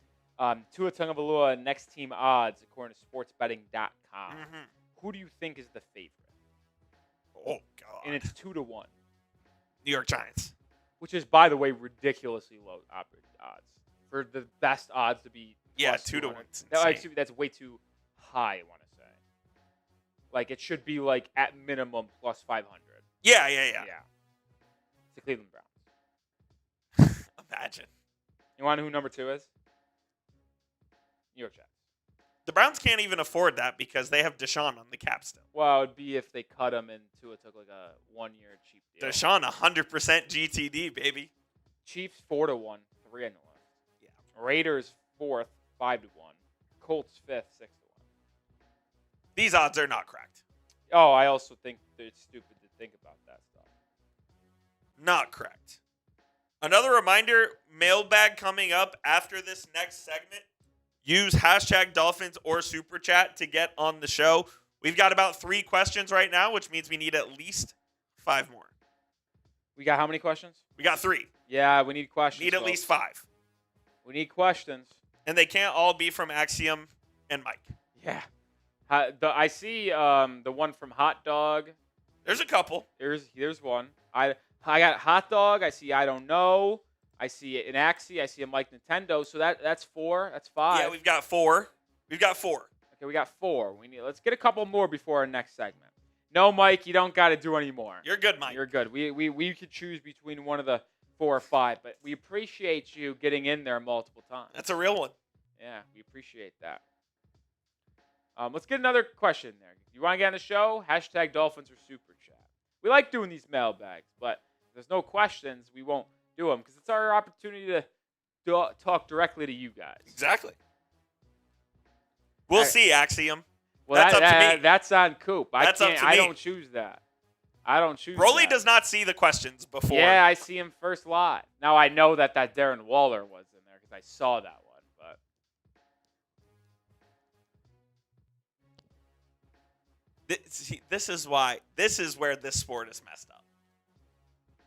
Tua Tagovailoa next team odds, according to sportsbetting.com. Mm-hmm. Who do you think is the favorite? Oh, God. And it's 2-1. New York Giants. Which is, by the way, ridiculously low odds. For the best odds to be Yeah, 2-1. 2-1. That's way too high, I want to say. Like, it should be, like, at minimum plus 500. Yeah. It's the Cleveland Browns. Imagine. You want to know who number 2 is? New York Jets. The Browns can't even afford that because they have Deshaun on the cap still. Well, it would be if they cut him and Tua took like a 1-year cheap deal. Deshaun 100% GTD, baby. Chiefs 4-1, 3 on the list. Yeah. Raiders 4th, 5-1. Colts 5th, 6-1. These odds are not correct. Oh, I also think it's stupid to think about that stuff. Not correct. Another reminder, mailbag coming up after this next segment. Use hashtag Dolphins or Super Chat to get on the show. We've got about 3 questions right now, which means we need at least 5 more. We got how many questions? We got 3. Yeah, we need questions. Need at folks. least 5. We need questions. And they can't all be from Axiom and Mike. Yeah. I see the one from Hot Dog. There's a couple. There's one. I got Hot Dog. I see I don't know. I see an Axie. I see a Mike Nintendo. So that's 4. That's 5. Yeah, we've got 4. Okay, we got 4. Let's get a couple more before our next segment. No, Mike, you don't got to do any more. You're good, Mike. You're good. We could choose between one of the 4 or 5, but we appreciate you getting in there multiple times. That's a real one. Yeah, we appreciate that. Let's get another question there. You want to get on the show? Hashtag Dolphins or Super Chat. We like doing these mailbags, but if there's no questions, we won't do them because it's our opportunity to talk directly to you guys. Exactly. We'll see, Axiom. Well, that's up to me. That's on Coop. That's up to me. I don't choose that. I don't choose Broly that. does not see the questions before. Yeah, I see him first live. Now I know that Darren Waller was in there because I saw that one. But This is where this sport is messed up.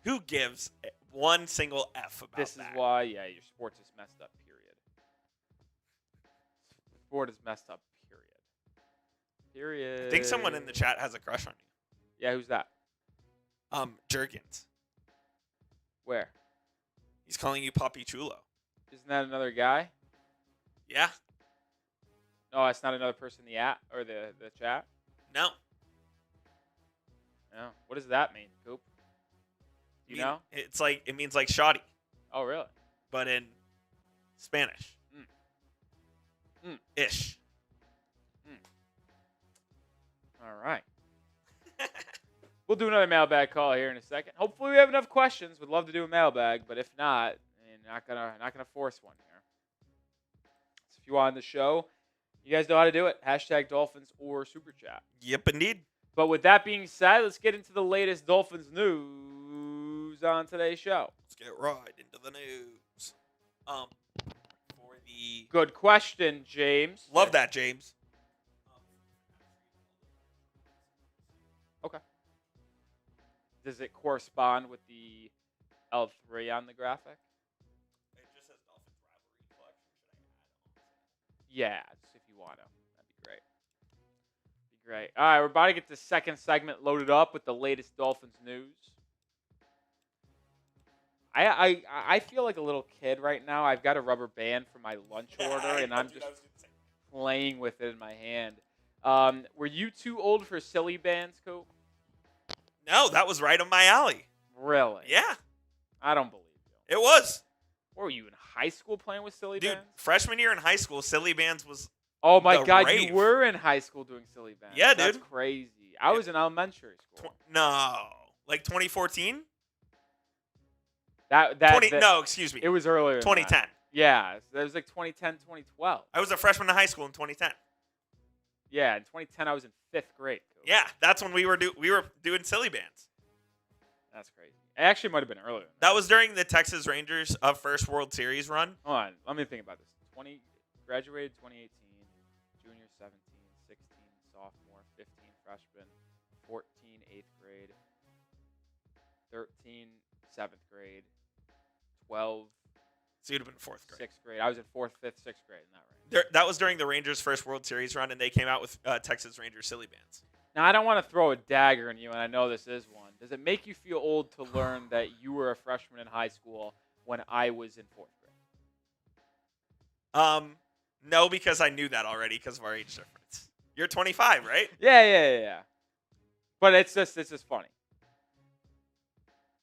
Who gives one single F about this that? is why, yeah, your sports is messed up, period. Sport is messed up, period. I think someone in the chat has a crush on you. Yeah, who's that? Jergens. Where? He's calling you Papi Chulo. Isn't that another guy? Yeah. No, that's not another person in the app or the chat? No. No. What does that mean, Coop? You know? It means like shoddy, Oh, really? but in Spanish. Ish. All right. We'll do another mailbag call here in a second. Hopefully we have enough questions. We'd love to do a mailbag, but if not, not gonna force one here. So if you want the show, you guys know how to do it. Hashtag Dolphins or Super Chat. Yep, indeed. But with that being said, let's get into the latest Dolphins news on today's show. Let's get right into the news. For the Good question, James. love that, James. Okay. Does it correspond with the L3 on the graphic? It just says Dolphins rivalry collection. Yeah, if you want to. That'd be great. Great. All right, we're about to get the second segment loaded up with the latest Dolphins news. I feel like a little kid right now. I've got a rubber band for my lunch order, and I'm just playing with it in my hand. Were you too old for silly bands, Coop? No, that was right up my alley. Really? Yeah, I don't believe you. it was. What were you in high school playing with silly Dude, bands? freshman year in high school, silly bands was Oh my the God, rave. you were in high school doing silly bands. Yeah, That's dude. crazy. I was in elementary school. like 2014. That Excuse me. It was earlier. than 2010. that. Yeah, it was like 2010, 2012. I was a freshman in high school in 2010. Yeah, in 2010 I was in 5th grade. Coop. Yeah, that's when we were doing silly bands. That's crazy. It actually might have been earlier. That was during the Texas Rangers First World Series run. Hold on, let me think about this. graduated 2018, junior 17, 16 sophomore, 15 freshman, 14 8th grade, 13 7th grade, 12 So you'd have been 4th grade. 6th grade. I was in 4th, 5th, 6th grade in that range. That was during the Rangers' first World Series run, and they came out with Texas Rangers silly bands. Now, I don't want to throw a dagger in you, and I know this is one. Does it make you feel old to learn that you were a freshman in high school when I was in 4th grade? No, because I knew that already because of our age difference. You're 25, right? Yeah. But it's just funny.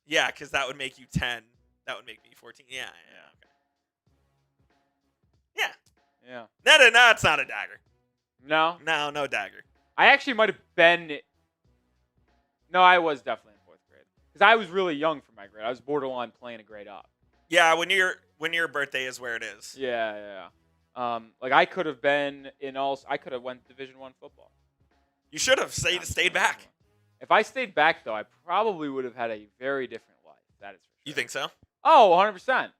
Yeah, because that would make you 10. That would make me 14. Yeah. Okay. Yeah. No, it's not a dagger. No? No dagger. I actually might have been. No, I was definitely in 4th grade because I was really young for my grade. I was borderline playing a grade up. Yeah, when your birthday is where it is. Yeah. Like I could have been I could have went Division I football. You should have stayed back. If I stayed back though, I probably would have had a very different life. That is for sure. You think so? Oh, 100%.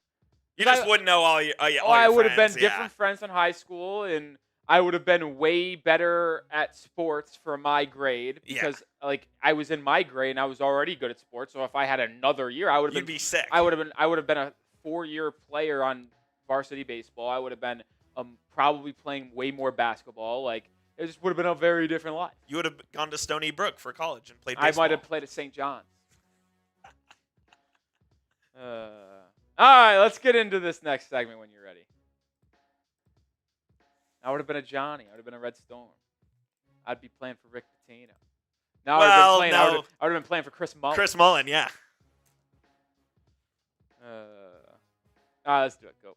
You just wouldn't know all your I would have been friends, different friends in high school, and I would have been way better at sports for my grade because like I was in my grade and I was already good at sports. So if I had another year, I would have been. You'd be sick. I would have been a 4-year player on varsity baseball. I would have been probably playing way more basketball. Like it just would have been a very different life. You would have gone to Stony Brook for college and played baseball. I might have played at St. John's. All right, let's get into this next segment when you're ready. I would have been a Johnny. I would have been a Red Storm. I'd be playing for Rick Pitino. Now I would have been playing for Chris Mullen. Chris Mullen, yeah. Let's do it. Go.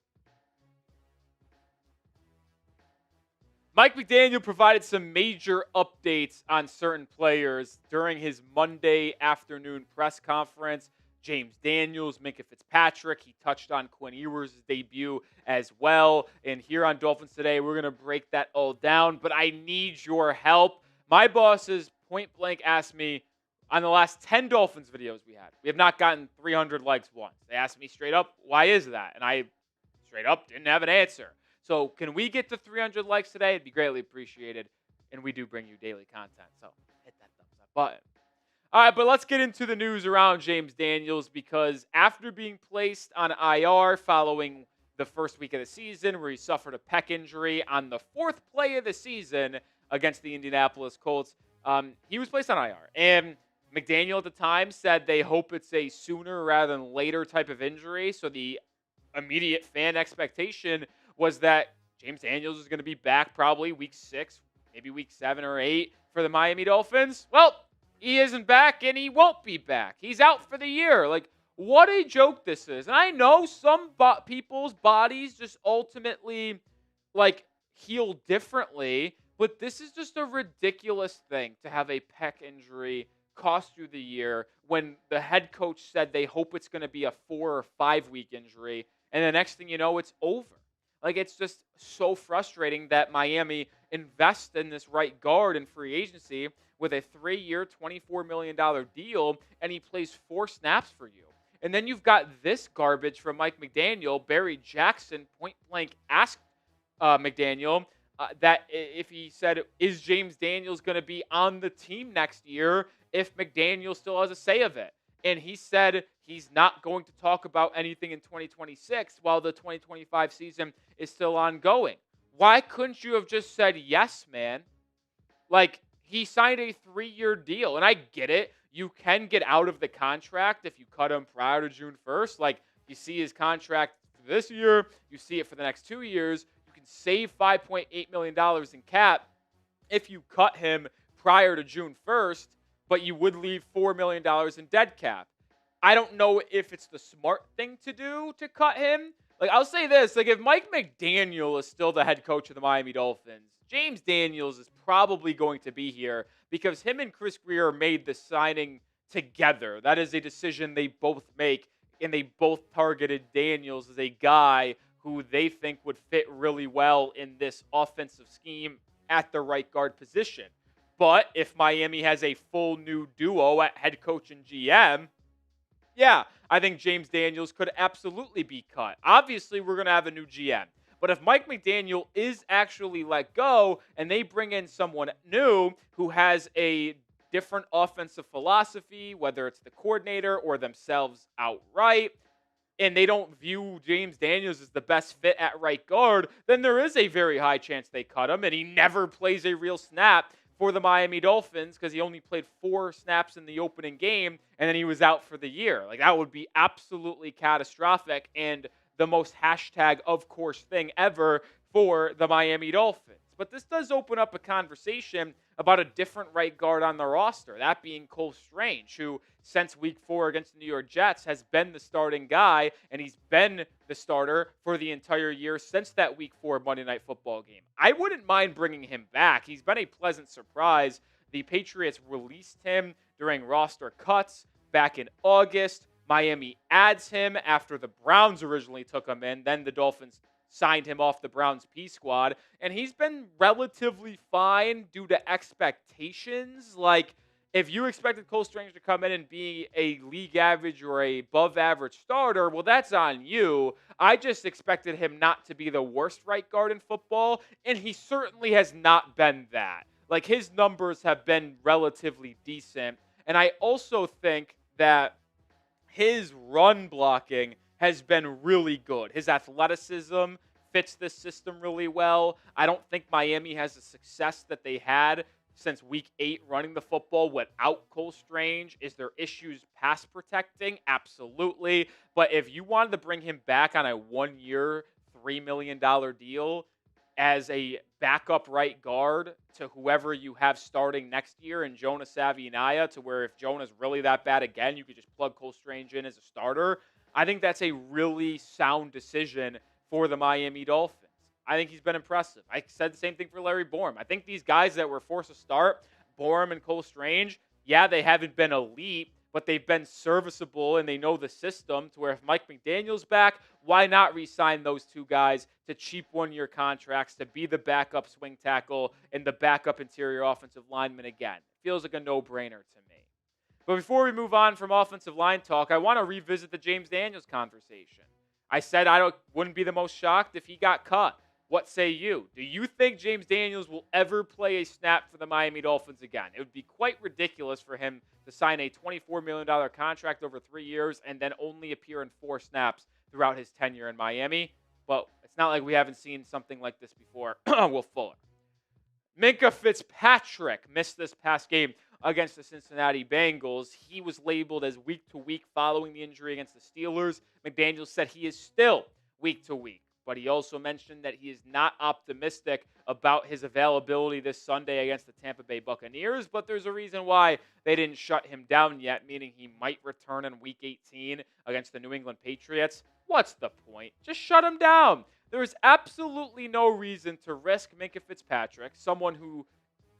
Mike McDaniel provided some major updates on certain players during his Monday afternoon press conference. James Daniels, Minkah Fitzpatrick. He touched on Quinn Ewers' debut as well. And here on Dolphins Today, we're going to break that all down. But I need your help. My bosses point blank asked me on the last 10 Dolphins videos we have not gotten 300 likes once. They asked me straight up, why is that? And I straight up didn't have an answer. So can we get to 300 likes today? It'd be greatly appreciated. And we do bring you daily content. So hit that thumbs up button. All right, but let's get into the news around James Daniels because after being placed on IR following the first week of the season where he suffered a pec injury on the 4th play of the season against the Indianapolis Colts, he was placed on IR. And McDaniel at the time said they hope it's a sooner rather than later type of injury. So the immediate fan expectation was that James Daniels is going to be back probably week 6, maybe week 7 or 8 for the Miami Dolphins. Well, he isn't back, and he won't be back. He's out for the year. Like, what a joke this is. And I know some people's bodies just ultimately, like, heal differently, but this is just a ridiculous thing to have a pec injury cost you the year when the head coach said they hope it's going to be a 4 or 5 week injury, and the next thing you know, it's over. Like, it's just so frustrating that Miami invests in this right guard in free agency with a 3-year, $24 million deal, and he plays 4 snaps for you. And then you've got this garbage from Mike McDaniel. Barry Jackson point-blank asked McDaniel that if he said, is James Daniels going to be on the team next year if McDaniel still has a say of it? And he said he's not going to talk about anything in 2026 while the 2025 season is still ongoing. Why couldn't you have just said yes, man? Like, he signed a 3-year deal, and I get it. You can get out of the contract if you cut him prior to June 1st. Like, you see his contract for this year, you see it for the next 2 years. You can save $5.8 million in cap if you cut him prior to June 1st, but you would leave $4 million in dead cap. I don't know if it's the smart thing to do to cut him. Like, I'll say this. Like, if Mike McDaniel is still the head coach of the Miami Dolphins, James Daniels is probably going to be here because him and Chris Grier made the signing together. That is a decision they both make, and they both targeted Daniels as a guy who they think would fit really well in this offensive scheme at the right guard position. But if Miami has a full new duo at head coach and GM, yeah, I think James Daniels could absolutely be cut. Obviously, we're going to have a new GM. But if Mike McDaniel is actually let go and they bring in someone new who has a different offensive philosophy, whether it's the coordinator or themselves outright, and they don't view James Daniels as the best fit at right guard, then there is a very high chance they cut him, and he never plays a real snap for the Miami Dolphins because he only played 4 snaps in the opening game, and then he was out for the year. Like, that would be absolutely catastrophic and the most hashtag of course thing ever for the Miami Dolphins. But this does open up a conversation about a different right guard on the roster, that being Cole Strange, who since week 4 against the New York Jets has been the starting guy, and he's been the starter for the entire year since that week 4 Monday Night Football game. I wouldn't mind bringing him back. He's been a pleasant surprise. The Patriots released him during roster cuts back in August. Miami adds him after the Browns originally took him in. Then the Dolphins signed him off the Browns P squad, and he's been relatively fine due to expectations. Like, if you expected Cole Strange to come in and be a league average or a above average starter, well, that's on you. I just expected him not to be the worst right guard in football, and he certainly has not been that. Like, his numbers have been relatively decent, and I also think that his run blocking has been really good. His athleticism fits this system really well. I don't think Miami has the success that they had since week 8 running the football without Cole Strange. Is there issues pass protecting? Absolutely. But if you wanted to bring him back on a 1-year, $3 million deal as a backup right guard to whoever you have starting next year in Jonah Savianaya, to where if Jonah's really that bad again, you could just plug Cole Strange in as a starter, I think that's a really sound decision for the Miami Dolphins. I think he's been impressive. I said the same thing for Larry Borom. I think these guys that were forced to start, Borom and Cole Strange, yeah, they haven't been elite, but they've been serviceable and they know the system, to where if Mike McDaniel's back, why not re-sign those two guys to cheap 1-year contracts to be the backup swing tackle and the backup interior offensive lineman again? Feels like a no-brainer to me. But before we move on from offensive line talk, I want to revisit the James Daniels conversation. I said wouldn't be the most shocked if he got cut. What say you? Do you think James Daniels will ever play a snap for the Miami Dolphins again? It would be quite ridiculous for him to sign a $24 million contract over 3 years and then only appear in 4 snaps throughout his tenure in Miami. But it's not like we haven't seen something like this before. Will Fuller. Minkah Fitzpatrick missed this past game against the Cincinnati Bengals. He was labeled as week-to-week following the injury against the Steelers. McDaniel said he is still week-to-week, but he also mentioned that he is not optimistic about his availability this Sunday against the Tampa Bay Buccaneers, but there's a reason why they didn't shut him down yet, meaning he might return in Week 18 against the New England Patriots. What's the point? Just shut him down. There is absolutely no reason to risk Minkah Fitzpatrick, someone who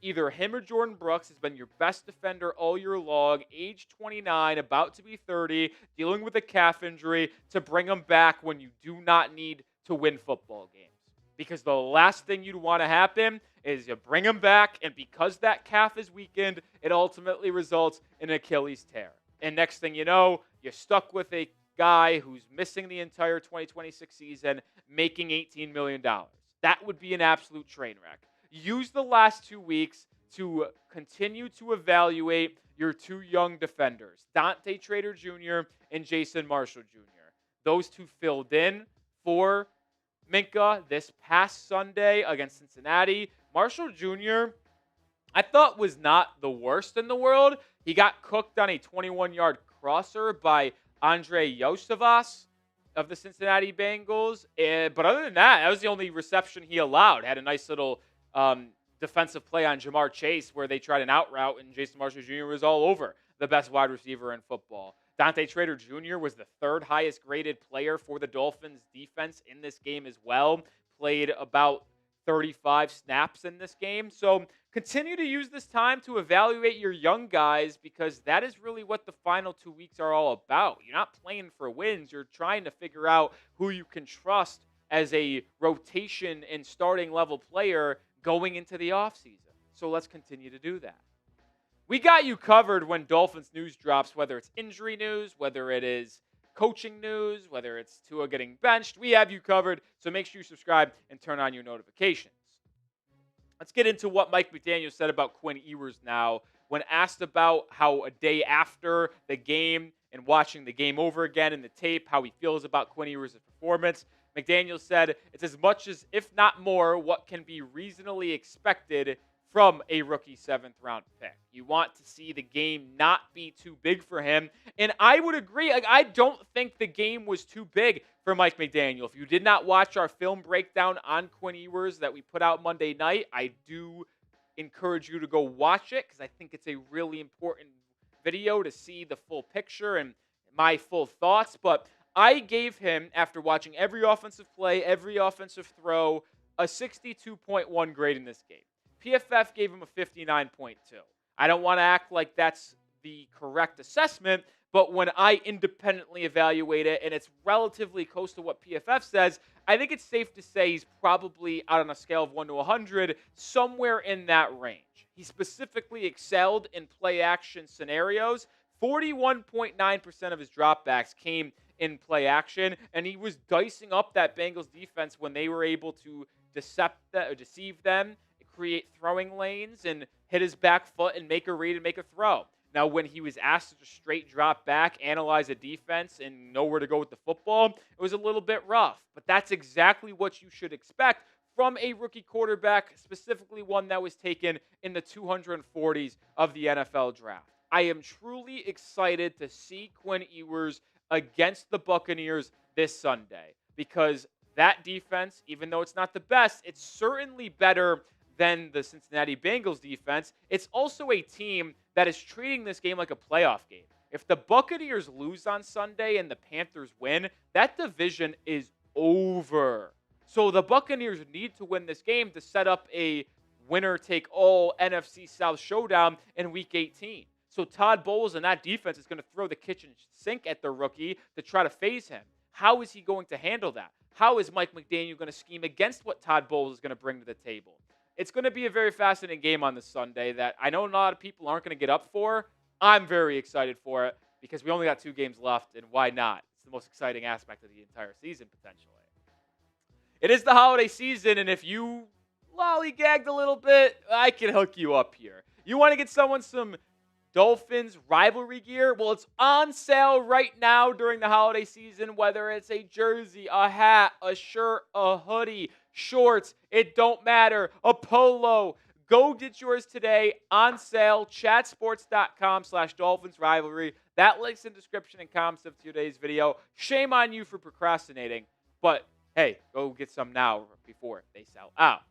either him or Jordan Brooks has been your best defender all year long, age 29, about to be 30, dealing with a calf injury, to bring him back when you do not need to win football games. Because the last thing you'd want to happen is you bring him back, and because that calf is weakened, it ultimately results in an Achilles tear. And next thing you know, you're stuck with a guy who's missing the entire 2026 season, making $18 million. That would be an absolute train wreck. Use the last 2 weeks to continue to evaluate your 2 young defenders, Dante Trader Jr. and Jason Marshall Jr. Those 2 filled in for Minkah this past Sunday against Cincinnati. Marshall Jr., I thought was not the worst in the world. He got cooked on a 21-yard crosser by Andre Yosevas of the Cincinnati Bengals. But other than that, that was the only reception he allowed. Had a nice little defensive play on Jamar Chase where they tried an out route, and Jason Marshall Jr. was all over the best wide receiver in football. Dante Trader Jr. was the 3rd highest graded player for the Dolphins defense in this game as well. Played about 35 snaps in this game. So continue to use this time to evaluate your young guys, because that is really what the final 2 weeks are all about. You're not playing for wins. You're trying to figure out who you can trust as a rotation and starting level player going into the offseason. So let's continue to do that. We got you covered when Dolphins news drops, whether it's injury news, whether it is coaching news, whether it's Tua getting benched, we have you covered. So make sure you subscribe and turn on your notifications. Let's get into what Mike McDaniel said about Quinn Ewers now. When asked about how a day after the game and watching the game over again in the tape, how he feels about Quinn Ewers' performance, McDaniel said it's as much as, if not more, what can be reasonably expected from a rookie 7th-round pick. You want to see the game not be too big for him. And I would agree. I don't think the game was too big for Mike McDaniel. If you did not watch our film breakdown on Quinn Ewers that we put out Monday night, I do encourage you to go watch it because I think it's a really important video to see the full picture and my full thoughts. But I gave him, after watching every offensive play, every offensive throw, a 62.1 grade in this game. PFF gave him a 59.2. I don't want to act like that's the correct assessment, but when I independently evaluate it and it's relatively close to what PFF says, I think it's safe to say he's probably out on a scale of 1 to 100, somewhere in that range. He specifically excelled in play action scenarios. 41.9% of his dropbacks came in play action, and he was dicing up that Bengals defense when they were able to deceive them, create throwing lanes, and hit his back foot and make a read and make a throw. Now, when he was asked to straight drop back, analyze a defense, and know where to go with the football, it was a little bit rough. But that's exactly what you should expect from a rookie quarterback, specifically one that was taken in the 240s of the NFL draft. I am truly excited to see Quinn Ewers against the Buccaneers this Sunday because that defense, even though it's not the best, it's certainly better than the Cincinnati Bengals defense. It's also a team that is treating this game like a playoff game. If the Buccaneers lose on Sunday and the Panthers win, that division is over. So the Buccaneers need to win this game to set up a winner-take-all NFC South showdown in Week 18. So Todd Bowles and that defense is going to throw the kitchen sink at the rookie to try to phase him. How is he going to handle that? How is Mike McDaniel going to scheme against what Todd Bowles is going to bring to the table? It's going to be a very fascinating game on this Sunday that I know a lot of people aren't going to get up for. I'm very excited for it because we only got 2 games left, and why not? It's the most exciting aspect of the entire season, potentially. It is the holiday season, and if you lollygagged a little bit, I can hook you up here. You want to get someone some Dolphins rivalry gear? Well, it's on sale right now during the holiday season, whether it's a jersey, a hat, a shirt, a hoodie, shorts, it don't matter, a polo. Go get yours today on sale, chatsports.com/Dolphins rivalry. That link's in the description and comments of today's video. Shame on you for procrastinating, but hey, go get some now before they sell out.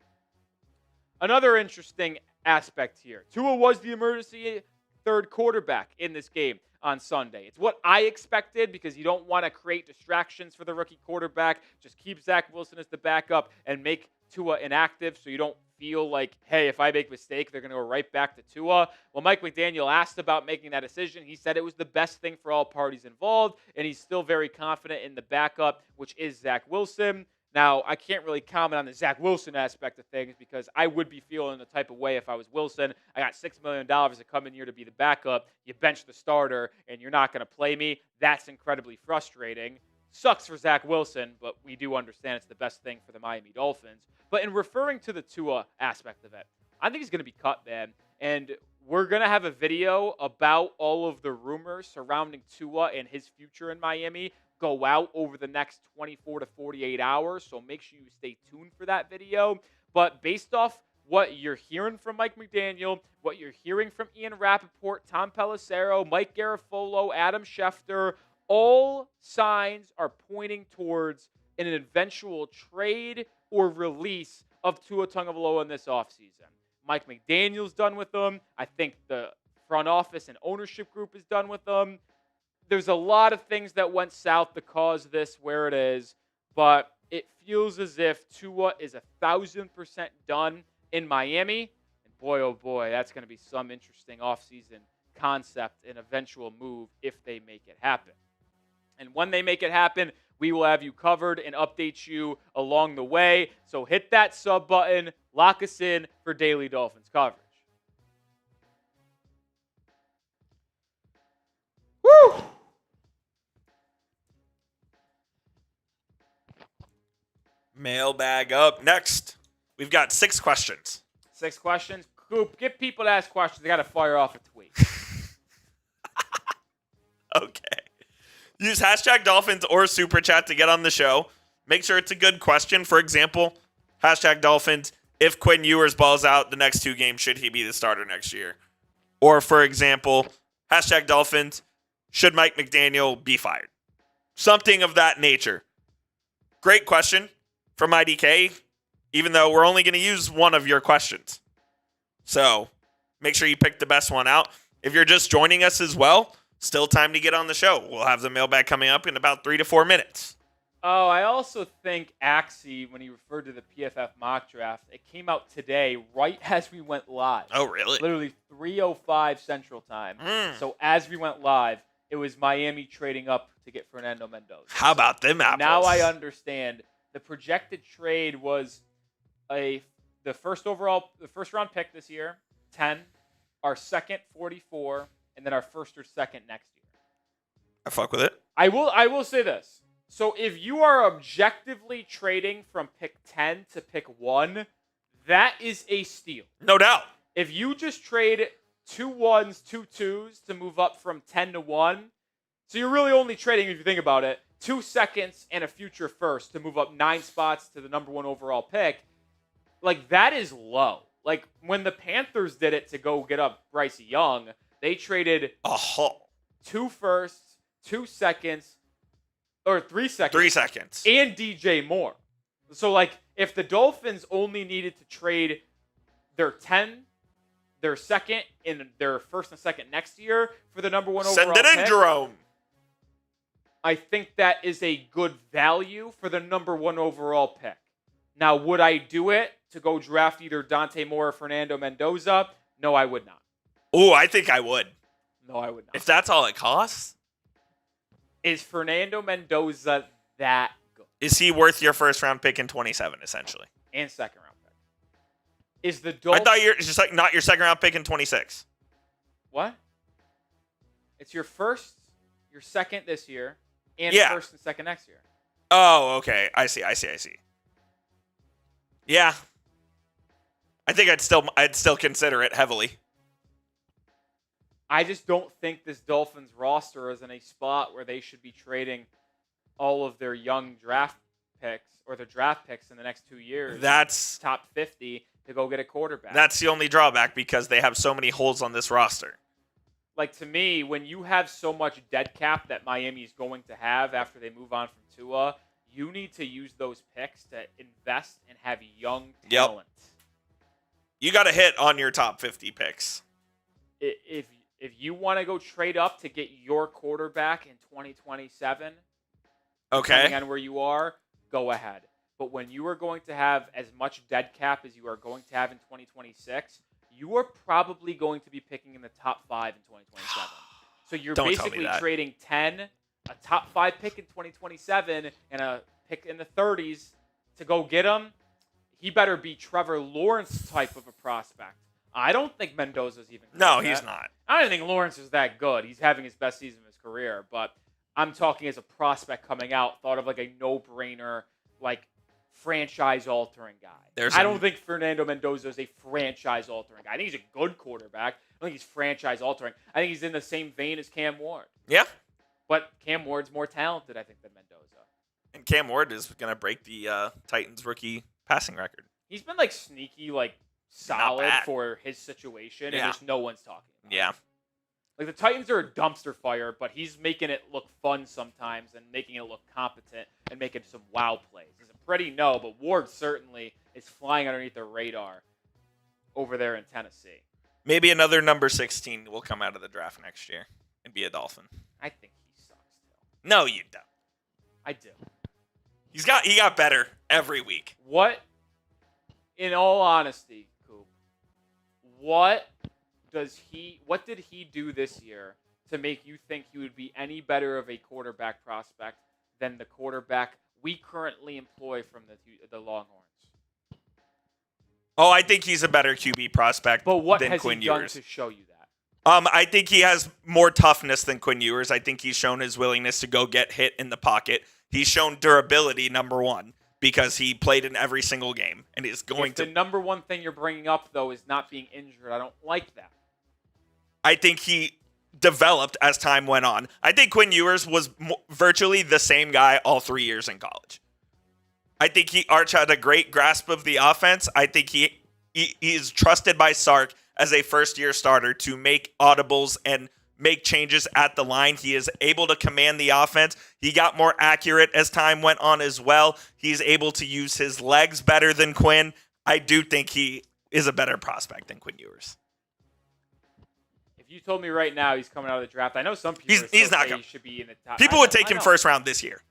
Another interesting aspect here. Tua was the emergency third quarterback in this game on Sunday. It's what I expected because you don't want to create distractions for the rookie quarterback. Just keep Zach Wilson as the backup and make Tua inactive so you don't feel like, hey, if I make a mistake, they're going to go right back to Tua. Well, Mike McDaniel asked about making that decision. He said it was the best thing for all parties involved, and he's still very confident in the backup, which is Zach Wilson. Now, I can't really comment on the Zach Wilson aspect of things because I would be feeling the type of way if I was Wilson. I got $6 million to come in here to be the backup. You bench the starter, and you're not going to play me. That's incredibly frustrating. Sucks for Zach Wilson, but we do understand it's the best thing for the Miami Dolphins. But in referring to the Tua aspect of it, I think he's going to be cut, man. And we're going to have a video about all of the rumors surrounding Tua and his future in Miami go out over the next 24 to 48 hours. So make sure you stay tuned for that video. But based off what you're hearing from Mike McDaniel, what you're hearing from Ian Rappaport, Tom Pelissero, Mike Garafolo, Adam Schefter, all signs are pointing towards an eventual trade or release of Tua Tagovailoa in this offseason. Mike McDaniel's done with them. I think the front office and ownership group is done with them. There's a lot of things that went south to cause this where it is, but it feels as if Tua is 1,000% done in Miami. And boy, oh boy, that's going to be some interesting offseason concept and eventual move if they make it happen. And when they make it happen, we will have you covered and update you along the way. So hit that sub button, lock us in for daily Dolphins coverage. Woo! Mailbag up next. We've got 6 questions. 6 questions. Coop, get people to ask questions. They got to fire off a tweet. Okay. Use hashtag Dolphins or Super Chat to get on the show. Make sure it's a good question. For example, hashtag Dolphins. If Quinn Ewers balls out the next 2 games, should he be the starter next year? Or, for example, hashtag Dolphins. Should Mike McDaniel be fired? Something of that nature. Great question from IDK, even though we're only going to use one of your questions. So make sure you pick the best one out. If you're just joining us as well, still time to get on the show. We'll have the mailbag coming up in about 3 to 4 minutes. Oh, I also think Axie, when he referred to the PFF mock draft, it came out today right as we went live. Oh, really? Literally 3:05 Central Time. So as we went live, it was Miami trading up to get Fernando Mendoza. How about them apples? Now I understand. The projected trade was the first round pick this year, 10, our second, 44, and then our first or second next year. I fuck with it. I will say this. So if you are objectively trading from pick 10 to pick 1, that is a steal. No doubt. If you just trade 2 1s, 2 2s to move up from 10 to 1, so you're really only trading, if you think about it, 2 seconds and a future first to move up 9 spots to the number 1 overall pick. Like, that is low. Like, when the Panthers did it to go get up Bryce Young, they traded 2 firsts, 2 seconds, or 3 seconds. 3 seconds. And DJ Moore. So, like, if the Dolphins only needed to trade their 10, their second, and their first and second next year for the number 1 overall pick. Send it in, pick, Jerome. I think that is a good value for the number 1 overall pick. Now, would I do it to go draft either Dante Moore or Fernando Mendoza? No, I would not. Ooh, I think I would. No, I would not. If that's all it costs? Is Fernando Mendoza that good? Is he worth your first round pick in 27, essentially? And second round pick. Is the Dolphins... I thought it's just like not your second round pick in 26. What? It's your first, your second this year, and first and second next year. Oh, okay. I see. Yeah. I think I'd still consider it heavily. I just don't think this Dolphins roster is in a spot where they should be trading all of their young draft picks or their draft picks in the next 2 years. That's top 50 to go get a quarterback. That's the only drawback because they have so many holes on this roster. Like, to me, when you have so much dead cap that Miami is going to have after they move on from Tua, you need to use those picks to invest and have young talent. You got to hit on your top 50 picks. If you want to go trade up to get your quarterback in 2027, depending on where you are, go ahead. But when you are going to have as much dead cap as you are going to have in 2026, you are probably going to be picking in the top 5 in 2027. So you're basically trading 10, a top 5 pick in 2027, and a pick in the 30s to go get him. He better be Trevor Lawrence type of a prospect. I don't think Mendoza's even good. No, he's not. I don't think Lawrence is that good. He's having his best season of his career, but I'm talking as a prospect coming out, thought of like a no-brainer, like franchise-altering guy. I don't think Fernando Mendoza is a franchise-altering guy. I think he's a good quarterback. I think he's franchise-altering. I think he's in the same vein as Cam Ward. Yeah. But Cam Ward's more talented, I think, than Mendoza. And Cam Ward is going to break the Titans rookie passing record. He's been like sneaky, like solid for his situation, and just no one's talking about it. Like, the Titans are a dumpster fire, but he's making it look fun sometimes and making it look competent and making some wow plays. He's a pretty but Ward certainly is flying underneath the radar over there in Tennessee. Maybe another number 16 will come out of the draft next year and be a Dolphin. I think he sucks still. No, you don't. I do. He got better every week. What, in all honesty, Coop, what did he do this year to make you think he would be any better of a quarterback prospect than the quarterback we currently employ from the Longhorns? Oh, I think he's a better QB prospect than Quinn Ewers. But what has he done to show you that? I think he has more toughness than Quinn Ewers. I think he's shown his willingness to go get hit in the pocket. He's shown durability, number one. because he played in every single game and is going to. The number one thing you're bringing up, though, is not being injured. I don't like that. I think he developed as time went on. I think Quinn Ewers was virtually the same guy all 3 years in college. I think Arch had a great grasp of the offense. I think he is trusted by Sark as a first-year starter to make audibles and make changes at the line. He is able to command the offense. He got more accurate as time went on as well. He's able to use his legs better than Quinn. I do think he is a better prospect than Quinn Ewers. If you told me right now he's coming out of the draft, I know some people he's not he should be in the top. People would take him first round this year.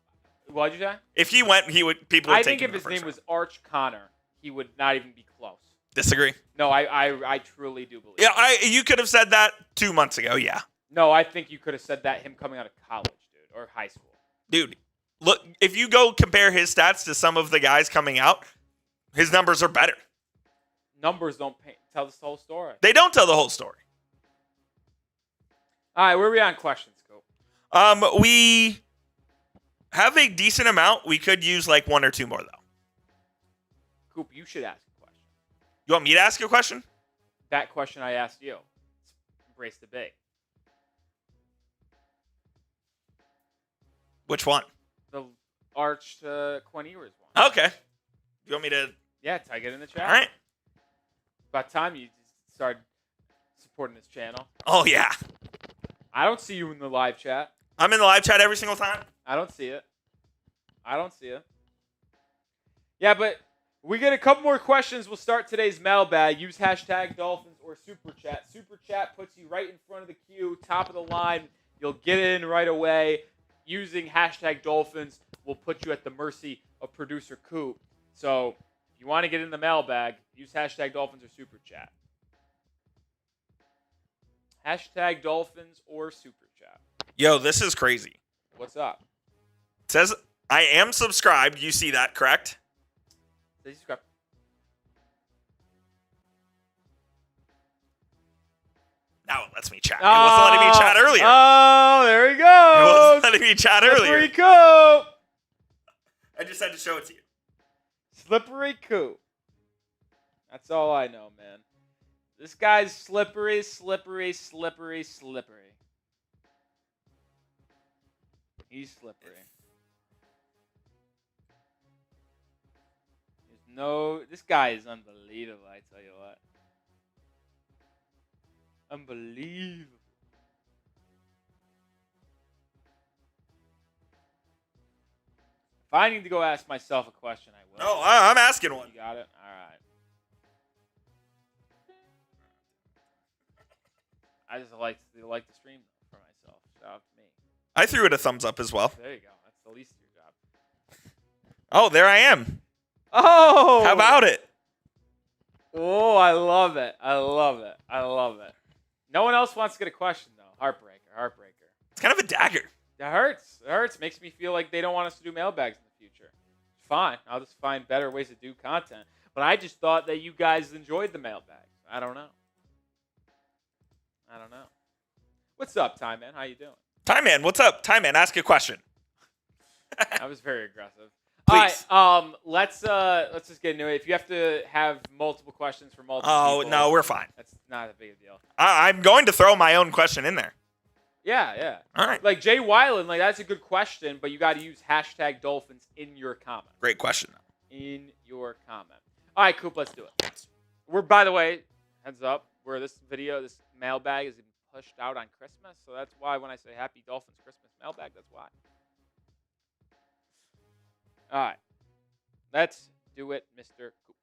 What'd you say? If he went, people would take him. I think if his name was Arch Connor, he would not even be close. Disagree. No, I truly do believe. Yeah, you could have said that 2 months ago. Yeah. No, I think you could have said that him coming out of college, dude, or high school. Dude, look, if you go compare his stats to some of the guys coming out, his numbers are better. Numbers don't tell the whole story. They don't tell the whole story. All right, where are we on questions, Coop? We have a decent amount. We could use like one or two more, though. Coop, you should ask a question. You want me to ask you a question? That question I asked you. Embrace debate. Which one? The Arch Quinn Ewers one. Okay. You want me to? Yeah, tag it in the chat. All right. About time you started supporting this channel. Oh, yeah. I don't see you in the live chat. I'm in the live chat every single time. I don't see it. Yeah, but we get a couple more questions. We'll start today's mailbag. Use hashtag Dolphins or Super Chat. Super Chat puts you right in front of the queue, top of the line. You'll get in right away. Using hashtag Dolphins will put you at the mercy of producer Coop. So if you want to get in the mailbag, use hashtag Dolphins or Super Chat. Hashtag Dolphins or Super Chat. Yo, this is crazy. What's up? It says I am subscribed. You see that, correct? Say subscribe. Now it lets me chat. It wasn't letting me chat earlier. Oh, there he goes. It wasn't letting me chat earlier. Slippery Coop. I just had to show it to you. Slippery Coop. That's all I know, man. This guy's slippery, slippery, slippery, slippery. He's slippery. This guy is unbelievable, I tell you what. Unbelievable. If I need to go ask myself a question, I will. No, I'm asking one. You got it? All right. I just like to stream for myself. Shout out to me. I threw it a thumbs up as well. There you go. That's the least of your job. Oh, there I am. Oh! How about it? Oh, I love it. I love it. I love it. No one else wants to get a question, though. Heartbreaker. It's kind of a dagger. That hurts. It hurts. Makes me feel like they don't want us to do mailbags in the future. Fine. I'll just find better ways to do content. But I just thought that you guys enjoyed the mailbags. I don't know. What's up, Time Man? How you doing? Time Man, what's up? Time Man, ask a question. That was very aggressive. Please. All right, let's just get into it. If you have to have multiple questions for multiple people, no, we're fine. That's not a big deal. I'm going to throw my own question in there. Yeah. All right. Like Jay Weiland, like that's a good question, but you got to use hashtag Dolphins in your comment. Great question, though. In your comment. All right, Coop, let's do it. We're, by the way, heads up, this mailbag is pushed out on Christmas, so that's why when I say Happy Dolphins Christmas mailbag, that's why. All right. Let's do it, Mr. Coop.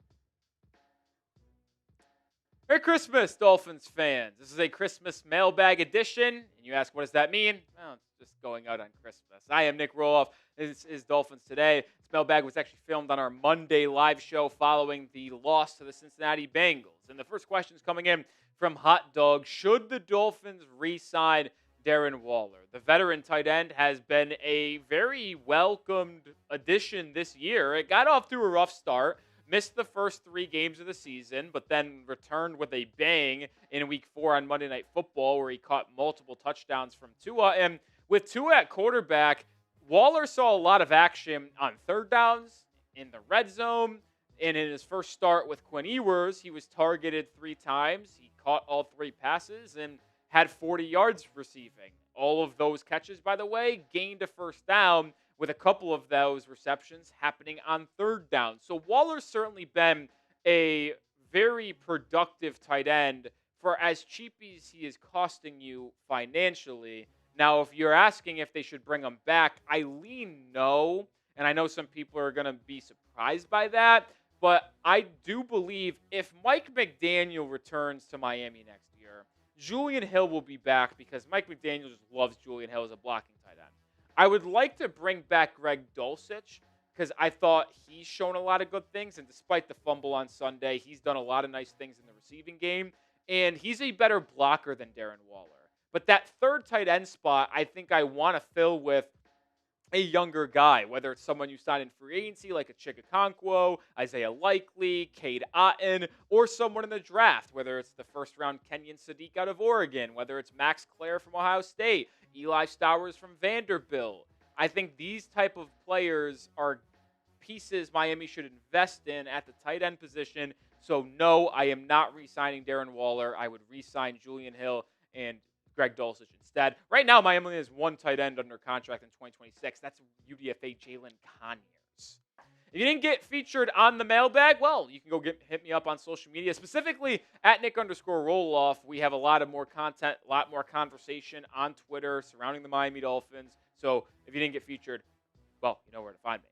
Merry Christmas, Dolphins fans. This is a Christmas mailbag edition. And you ask, what does that mean? Well, it's just going out on Christmas. I am Nick Roloff. This is Dolphins Today. This mailbag was actually filmed on our Monday live show following the loss to the Cincinnati Bengals. And the first question is coming in from Hot Dog. Should the Dolphins re-sign Darren Waller? The veteran tight end has been a very welcomed addition this year. It got off to a rough start, missed the first 3 games of the season, but then returned with a bang in Week 4 on Monday Night Football, where he caught multiple touchdowns from Tua. And with Tua at quarterback, Waller saw a lot of action on third downs in the red zone. And in his first start with Quinn Ewers, he was targeted 3 times. He caught all 3 passes and had 40 yards receiving. All of those catches, by the way, gained a first down, with a couple of those receptions happening on 3rd down. So Waller's certainly been a very productive tight end for as cheap as he is costing you financially. Now, if you're asking if they should bring him back, I lean no. And I know some people are going to be surprised by that. But I do believe if Mike McDaniel returns to Miami next year, Julian Hill will be back because Mike McDaniel just loves Julian Hill as a blocking tight end. I would like to bring back Greg Dulcich because I thought he's shown a lot of good things. And despite the fumble on Sunday, he's done a lot of nice things in the receiving game. And he's a better blocker than Darren Waller. But that 3rd tight end spot, I think I want to fill with a younger guy, whether it's someone you sign in free agency like a Chikakonkwo, Isaiah Likely, Cade Otton, or someone in the draft, whether it's the first-round Kenyon Sadiq out of Oregon, whether it's Max Clare from Ohio State, Eli Stowers from Vanderbilt. I think these type of players are pieces Miami should invest in at the tight end position. So, no, I am not re-signing Darren Waller. I would re-sign Julian Hill and Greg Dulcich instead. Right now, Miami only has 1 tight end under contract in 2026. That's UDFA Jalen Conyers. If you didn't get featured on the mailbag, well, you can go hit me up on social media, specifically at Nick_Roloff. We have a lot of more content, a lot more conversation on Twitter surrounding the Miami Dolphins. So if you didn't get featured, well, you know where to find me.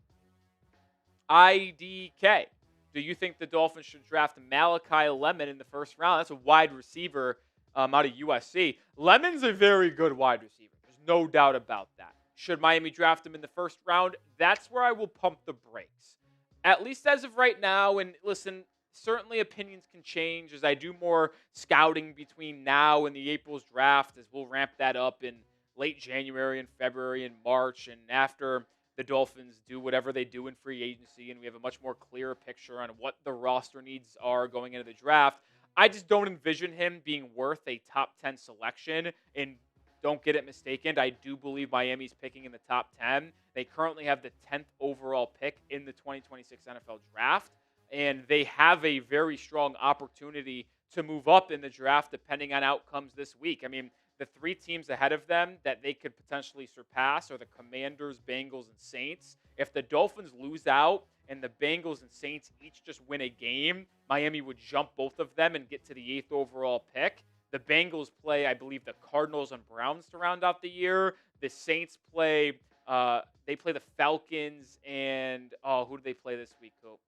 IDK. Do you think the Dolphins should draft Malachi Lemon in the first round? That's a wide receiver out of USC. Lemon's a very good wide receiver. There's no doubt about that. Should Miami draft him in the first round? That's where I will pump the brakes. At least as of right now, and listen, certainly opinions can change as I do more scouting between now and the April's draft, as we'll ramp that up in late January and February and March, and after the Dolphins do whatever they do in free agency and we have a much more clearer picture on what the roster needs are going into the draft. I just don't envision him being worth a top 10 selection. And don't get it mistaken, I do believe Miami's picking in the top 10. They currently have the 10th overall pick in the 2026 NFL draft. And they have a very strong opportunity to move up in the draft depending on outcomes this week. I mean, the 3 teams ahead of them that they could potentially surpass are the Commanders, Bengals, and Saints. If the Dolphins lose out and the Bengals and Saints each just win a game, Miami would jump both of them and get to the 8th overall pick. The Bengals play, I believe, the Cardinals and Browns to round out the year. The Saints play, the Falcons and, who do they play this week, Coop?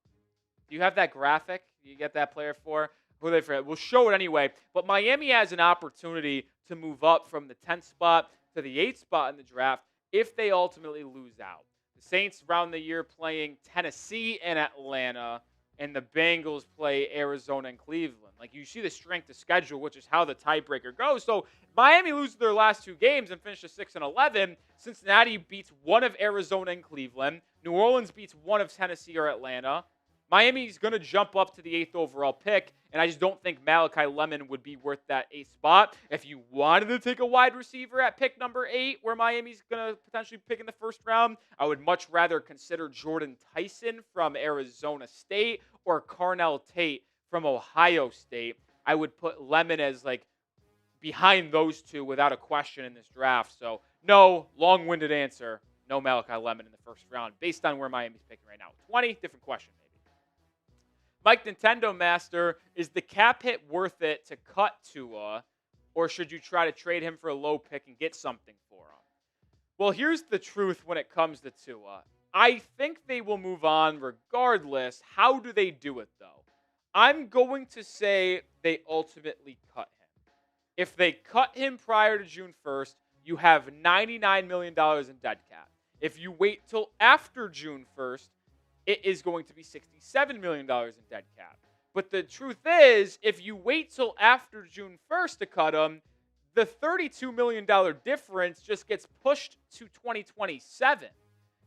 Do you have that graphic? Do you get that player for? Who they for? We'll show it anyway. But Miami has an opportunity to move up from the 10th spot to the 8th spot in the draft if they ultimately lose out. The Saints round the year playing Tennessee and Atlanta, and the Bengals play Arizona and Cleveland. Like, you see the strength of schedule, which is how the tiebreaker goes. So Miami loses their last 2 games and finishes 6-11. Cincinnati beats one of Arizona and Cleveland. New Orleans beats one of Tennessee or Atlanta. Miami's going to jump up to the 8th overall pick, and I just don't think Malachi Lemon would be worth that 8th spot. If you wanted to take a wide receiver at pick number 8, where Miami's going to potentially pick in the first round, I would much rather consider Jordan Tyson from Arizona State or Carnell Tate from Ohio State. I would put Lemon as, like, behind those 2 without a question in this draft. So, no, long-winded answer, no Malachi Lemon in the first round, based on where Miami's picking right now. 20, different question. Mike Nintendo Master, is the cap hit worth it to cut Tua, or should you try to trade him for a low pick and get something for him? Well, here's the truth when it comes to Tua. I think they will move on regardless. How do they do it, though? I'm going to say they ultimately cut him. If they cut him prior to June 1st, you have $99 million in dead cap. If you wait till after June 1st, it is going to be $67 million in dead cap. But the truth is, if you wait till after June 1st to cut him, the $32 million difference just gets pushed to 2027.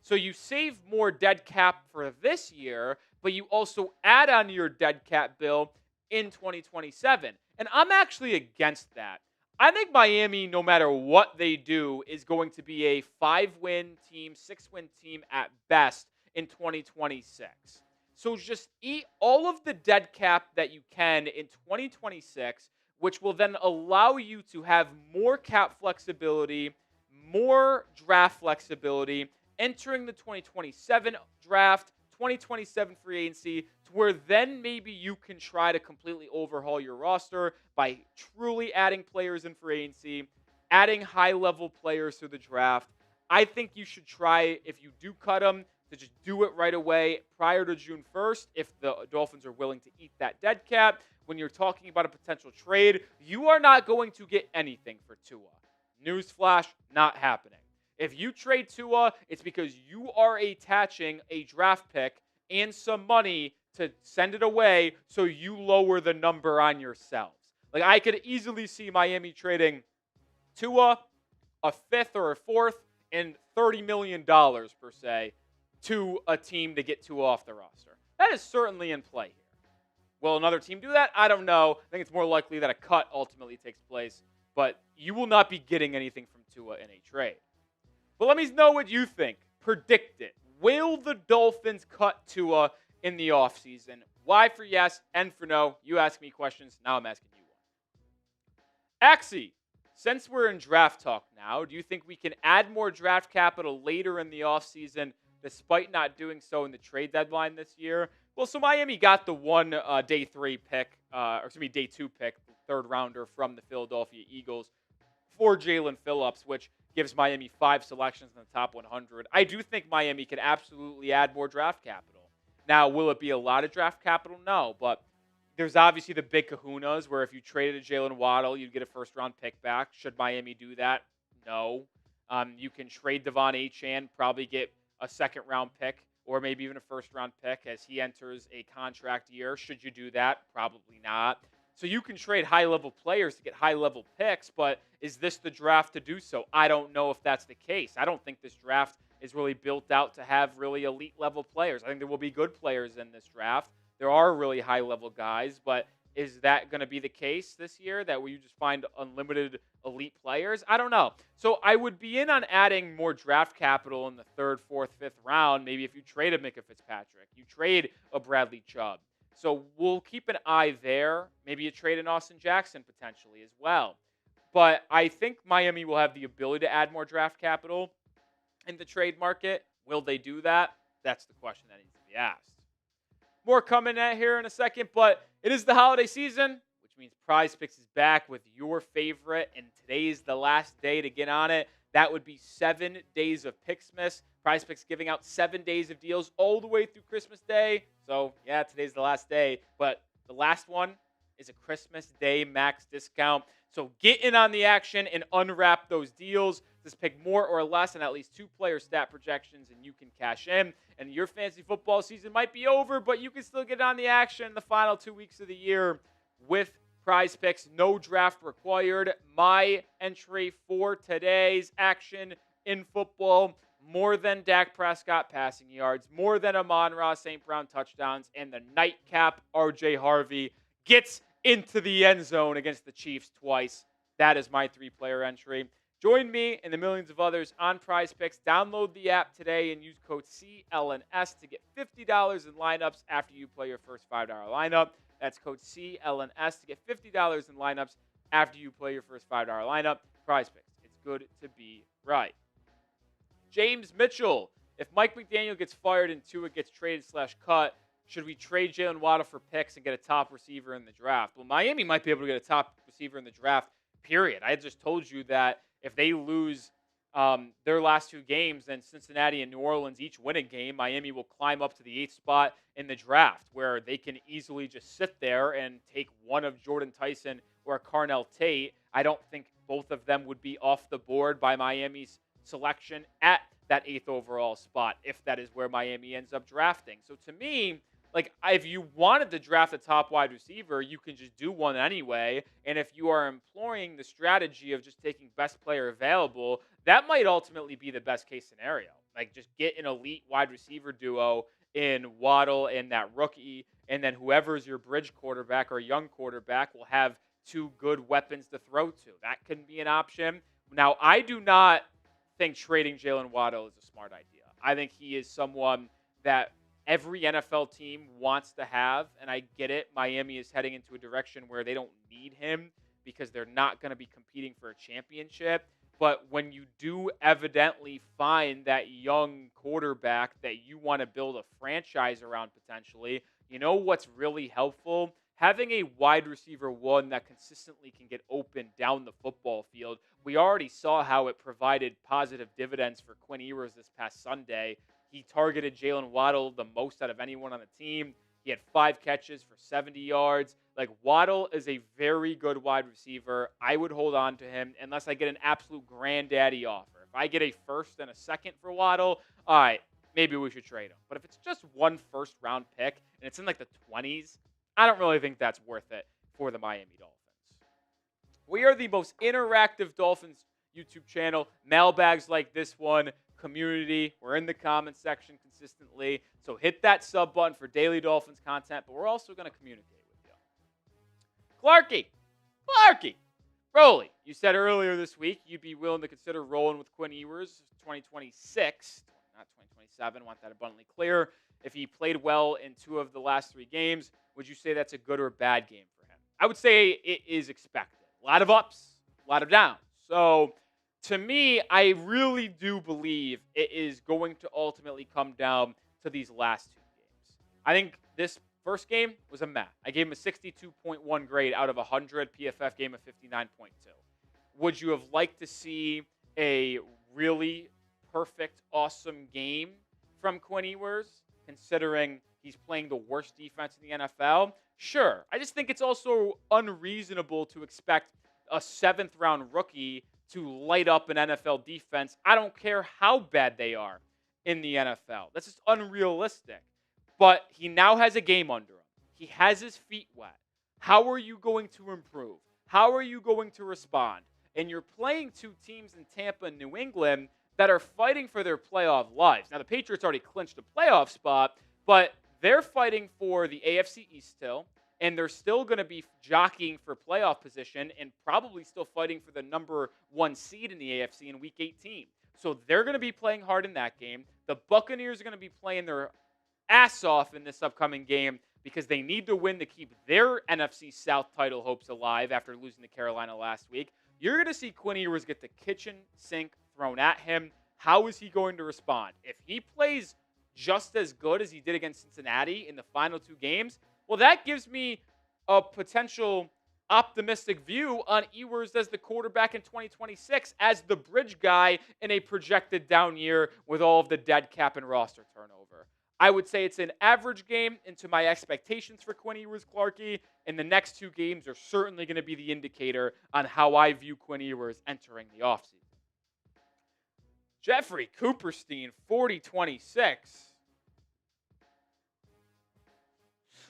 So you save more dead cap for this year, but you also add on your dead cap bill in 2027. And I'm actually against that. I think Miami, no matter what they do, is going to be a 5-win team, 6-win team at best in 2026. So just eat all of the dead cap that you can in 2026, which will then allow you to have more cap flexibility, more draft flexibility, entering the 2027 draft, 2027 free agency, to where then maybe you can try to completely overhaul your roster by truly adding players in free agency, adding high-level players through the draft. I think you should try, if you do cut them, to just do it right away prior to June 1st if the Dolphins are willing to eat that dead cap. When you're talking about a potential trade, you are not going to get anything for Tua. Newsflash, not happening. If you trade Tua, it's because you are attaching a draft pick and some money to send it away so you lower the number on yourselves. Like, I could easily see Miami trading Tua, a fifth or a fourth, and $30 million per se to a team to get Tua off the roster. That is certainly in play here. Will another team do that? I don't know. I think it's more likely that a cut ultimately takes place, but you will not be getting anything from Tua in a trade. But let me know what you think. Predict it. Will the Dolphins cut Tua in the offseason? Y for yes, N for no. You ask me questions. Now I'm asking you one. Axie, since we're in draft talk now, do you think we can add more draft capital later in the offseason despite not doing so in the trade deadline this year? Well, so Miami got the one day 2 pick, third rounder from the Philadelphia Eagles for Jalen Phillips, which gives Miami 5 selections in the top 100. I do think Miami can absolutely add more draft capital. Now, will it be a lot of draft capital? No, but there's obviously the big kahunas where if you traded a Jalen Waddle, you'd get a first-round pick back. Should Miami do that? No. You can trade Devon Achane, probably get a second-round pick or maybe even a first-round pick as he enters a contract year. Should you do that? Probably not. So you can trade high-level players to get high-level picks, but is this the draft to do so? I don't know if that's the case. I don't think this draft is really built out to have really elite-level players. I think there will be good players in this draft. There are really high-level guys, but is that going to be the case this year, that you just find unlimited elite players? I don't know. So I would be in on adding more draft capital in the 3rd, 4th, 5th round. Maybe if you trade a Micah Fitzpatrick, you trade a Bradley Chubb. So we'll keep an eye there. Maybe you trade an Austin Jackson potentially as well. But I think Miami will have the ability to add more draft capital in the trade market. Will they do that? That's the question that needs to be asked. More coming at here in a second, but it is the holiday season, which means Prize Picks is back with your favorite, and today is the last day to get on it. That would be 7 days of Picksmas. Prize Picks giving out 7 days of deals all the way through Christmas Day. So, yeah, today's the last day, but the last one is a Christmas Day max discount. So get in on the action and unwrap those deals. Just pick more or less on at least 2 player stat projections, and you can cash in. And your fantasy football season might be over, but you can still get on the action in the final 2 weeks of the year with Prize Picks. No draft required. My entry for today's action in football: more than Dak Prescott passing yards, more than Amon-Ra St. Brown touchdowns, and the nightcap R.J. Harvey gets into the end zone against the Chiefs twice. That is my 3-player entry. Join me and the millions of others on Prize Picks. Download the app today and use code CLNS to get $50 in lineups after you play your first $5 lineup. That's code CLNS to get $50 in lineups after you play your first $5 lineup. Prize Picks. It's good to be right. James Mitchell. If Mike McDaniel gets fired and Tua gets traded/cut, should we trade Jalen Waddle for picks and get a top receiver in the draft? Well, Miami might be able to get a top receiver in the draft, period. I just told you that if they lose their last 2 games, then Cincinnati and New Orleans each win a game, Miami will climb up to the 8th spot in the draft, where they can easily just sit there and take one of Jordan Tyson or Carnell Tate. I don't think both of them would be off the board by Miami's selection at that 8th overall spot, if that is where Miami ends up drafting. So to me, like, if you wanted to draft a top wide receiver, you can just do one anyway. And if you are employing the strategy of just taking best player available, that might ultimately be the best case scenario. Like, just get an elite wide receiver duo in Waddle and that rookie, and then whoever's your bridge quarterback or young quarterback will have 2 good weapons to throw to. That can be an option. Now, I do not think trading Jalen Waddle is a smart idea. I think he is someone that every NFL team wants to have. And I get it. Miami is heading into a direction where they don't need him because they're not going to be competing for a championship. But when you do evidently find that young quarterback that you want to build a franchise around potentially, you know what's really helpful? Having a wide receiver one that consistently can get open down the football field. We already saw how it provided positive dividends for Quinn Ewers this past Sunday. He targeted Jalen Waddle the most out of anyone on the team. He had 5 catches for 70 yards. Like, Waddle is a very good wide receiver. I would hold on to him unless I get an absolute granddaddy offer. If I get a first and a second for Waddle, all right, maybe we should trade him. But if it's just one first-round pick and it's in like the 20s, I don't really think that's worth it for the Miami Dolphins. We are the most interactive Dolphins YouTube channel. Mailbags like this one, community. We're in the comments section consistently. So hit that sub button for daily Dolphins content, but we're also going to communicate with you. Clarky, Rolly, you said earlier this week you'd be willing to consider rolling with Quinn Ewers 2026, not 2027. Want that abundantly clear. If he played well in 2 of the last 3 games, would you say that's a good or bad game for him? I would say it is expected. A lot of ups, a lot of downs. So to me, I really do believe it is going to ultimately come down to these last 2 games. I think this first game was a meh. I gave him a 62.1 grade out of 100. PFF gave him a 59.2. Would you have liked to see a really perfect, awesome game from Quinn Ewers, considering he's playing the worst defense in the NFL? Sure. I just think it's also unreasonable to expect a 7th-round rookie to light up an NFL defense. I don't care how bad they are in the NFL. That's just unrealistic. But he now has a game under him. He has his feet wet. How are you going to improve? How are you going to respond? And you're playing 2 teams in Tampa and New England that are fighting for their playoff lives. Now, the Patriots already clinched a playoff spot, but they're fighting for the AFC East still, and they're still going to be jockeying for playoff position and probably still fighting for the number 1 seed in the AFC in Week 18. So they're going to be playing hard in that game. The Buccaneers are going to be playing their ass off in this upcoming game because they need to win to keep their NFC South title hopes alive after losing to Carolina last week. You're going to see Quinn Ewers get the kitchen sink thrown at him. How is he going to respond? If he plays just as good as he did against Cincinnati in the final 2 games, well, that gives me a potential optimistic view on Ewers as the quarterback in 2026 as the bridge guy in a projected down year with all of the dead cap and roster turnover. I would say it's an average game into my expectations for Quinn Ewers, Clarky, and the next 2 games are certainly going to be the indicator on how I view Quinn Ewers entering the offseason. Jeffrey Cooperstein, 4026.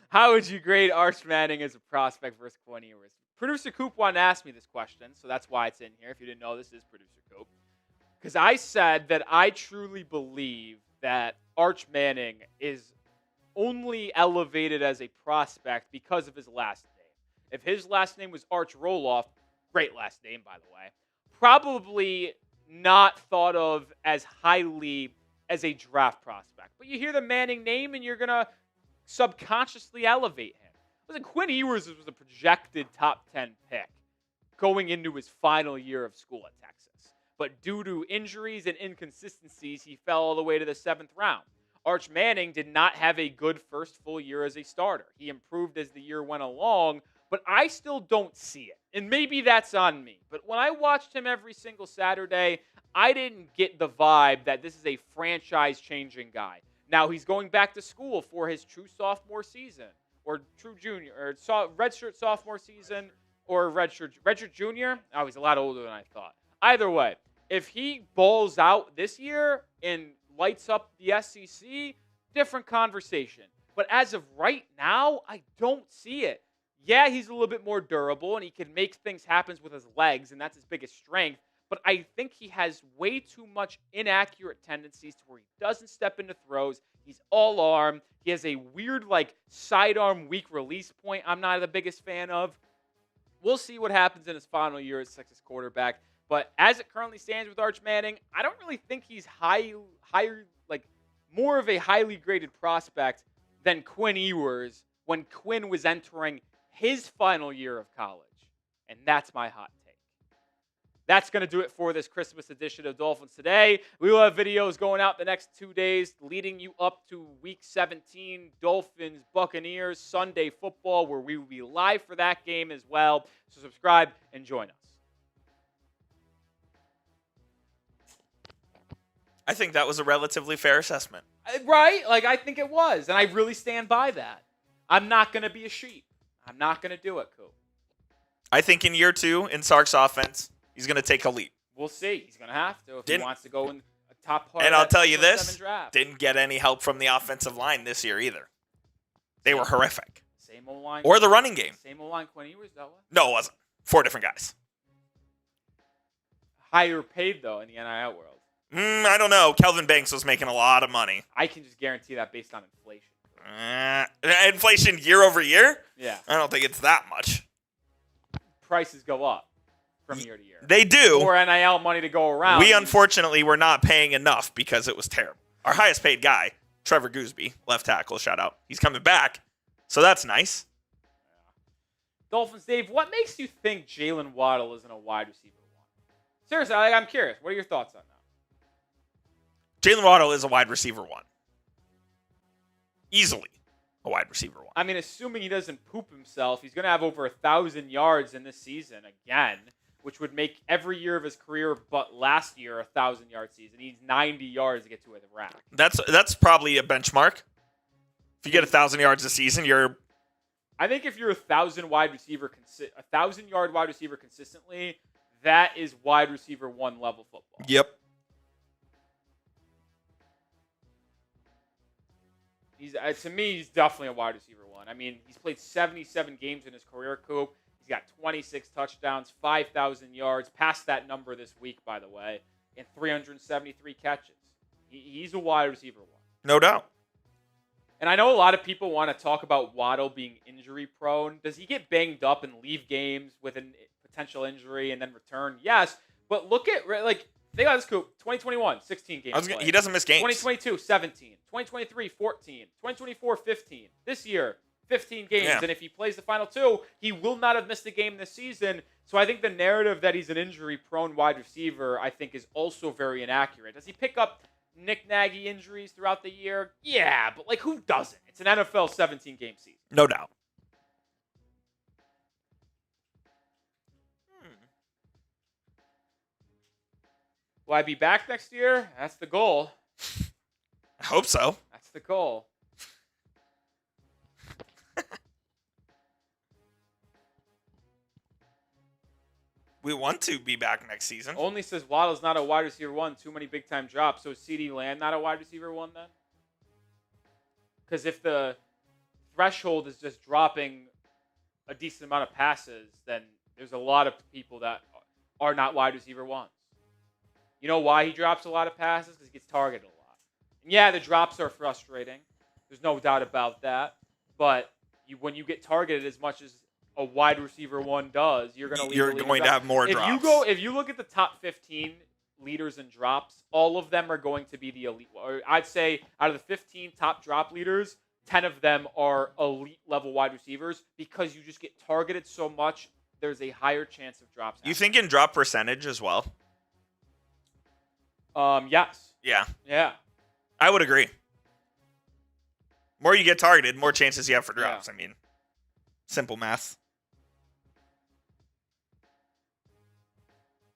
How would you grade Arch Manning as a prospect versus Quinn Ewers? Producer Coop wanted to ask me this question, so that's why it's in here. If you didn't know, this is Producer Coop. Because I said that I truly believe that Arch Manning is only elevated as a prospect because of his last name. If his last name was Arch Roloff, great last name, by the way, probably not thought of as highly as a draft prospect. But you hear the Manning name and you're going to subconsciously elevate him. Listen, Quinn Ewers was a projected top 10 pick going into his final year of school at Texas. But due to injuries and inconsistencies, he fell all the way to the 7th round. Arch Manning did not have a good first full year as a starter. He improved as the year went along, but I still don't see it. And maybe that's on me. But when I watched him every single Saturday, I didn't get the vibe that this is a franchise-changing guy. Now, he's going back to school for his true sophomore season, or true junior, or redshirt sophomore season, or redshirt junior. Oh, he's a lot older than I thought. Either way, if he balls out this year and lights up the SEC, different conversation. But as of right now, I don't see it. Yeah, he's a little bit more durable, and he can make things happen with his legs, and that's his biggest strength. But I think he has way too much inaccurate tendencies to where he doesn't step into throws. He's all arm. He has a weird, sidearm weak release point I'm not the biggest fan of. We'll see what happens in his final year as Texas quarterback. But as it currently stands with Arch Manning, I don't really think he's more of a highly graded prospect than Quinn Ewers when Quinn was entering his final year of college. And that's my hot take. That's going to do it for this Christmas edition of Dolphins Today. We will have videos going out the next 2 days leading you up to Week 17, Dolphins, Buccaneers, Sunday football, where we will be live for that game as well. So subscribe and join us. I think that was a relatively fair assessment. Right? Like, I think it was, and I really stand by that. I'm not going to be a sheep. I'm not going to do it, Coop. I think in year 2, in Sark's offense, he's going to take a leap. We'll see. He's going to have to if he wants to go in a top part and of I'll that tell you this, draft. Didn't get any help from the offensive line this year either. They were horrific. Same old line. Or the running game. Same old line Quinn Ewers, that one? No, it wasn't. 4 different guys. Higher paid, though, in the NIL world. I don't know. Kelvin Banks was making a lot of money. I can just guarantee that based on inflation. Inflation year over year? Yeah. I don't think it's that much. Prices go up from year to year. They do. More NIL money to go around. We unfortunately were not paying enough because it was terrible. Our highest paid guy, Trevor Gooseby, left tackle, shout out. He's coming back, so that's nice. Dolphins, Dave, what makes you think Jalen Waddle isn't a wide receiver one? Seriously, I'm curious. What are your thoughts on that? Jalen Waddle is a wide receiver one. Easily a wide receiver one. I mean, assuming he doesn't poop himself, he's going to have over 1,000 yards in this season again, which would make every year of his career but last year a 1,000-yard season. He needs 90 yards to get to a rack. That's probably a benchmark. If you get 1,000 yards a season, you're... I think if you're a 1,000-yard wide receiver consistently, that is wide receiver one level football. Yep. To me, he's definitely a wide receiver one. I mean, he's played 77 games in his career, Coop. He's got 26 touchdowns, 5,000 yards, passed that number this week, by the way, and 373 catches. He's a wide receiver one. No doubt. And I know a lot of people want to talk about Waddle being injury prone. Does he get banged up and leave games with a potential injury and then return? Yes, but look at, think about this, Coop. 2021, 16 games. He doesn't miss games. 2022, 17. 2023, 14. 2024, 15. This year, 15 games. Yeah. And if he plays the final 2, he will not have missed a game this season. So I think the narrative that he's an injury-prone wide receiver, I think, is also very inaccurate. Does he pick up knick-knaggy injuries throughout the year? Yeah, but, who doesn't? It's an NFL 17-game season. No doubt. Will I be back next year? That's the goal. I hope so. That's the goal. We want to be back next season. Only says Waddle's not a wide receiver one. Too many big-time drops. So is CeeDee Lamb not a wide receiver one then? Because if the threshold is just dropping a decent amount of passes, then there's a lot of people that are not wide receiver ones. You know why he drops a lot of passes? Because he gets targeted a lot. And yeah, the drops are frustrating. There's no doubt about that. But when you get targeted as much as a wide receiver one does, you're going to have more drops. If you look at the top 15 leaders in drops, all of them are going to be the elite. Or I'd say out of the 15 top drop leaders, 10 of them are elite level wide receivers because you just get targeted so much. There's a higher chance of drops. You think in drop percentage as well? Yes. Yeah. Yeah. I would agree. More you get targeted, more chances you have for drops. Yeah. I mean, simple math.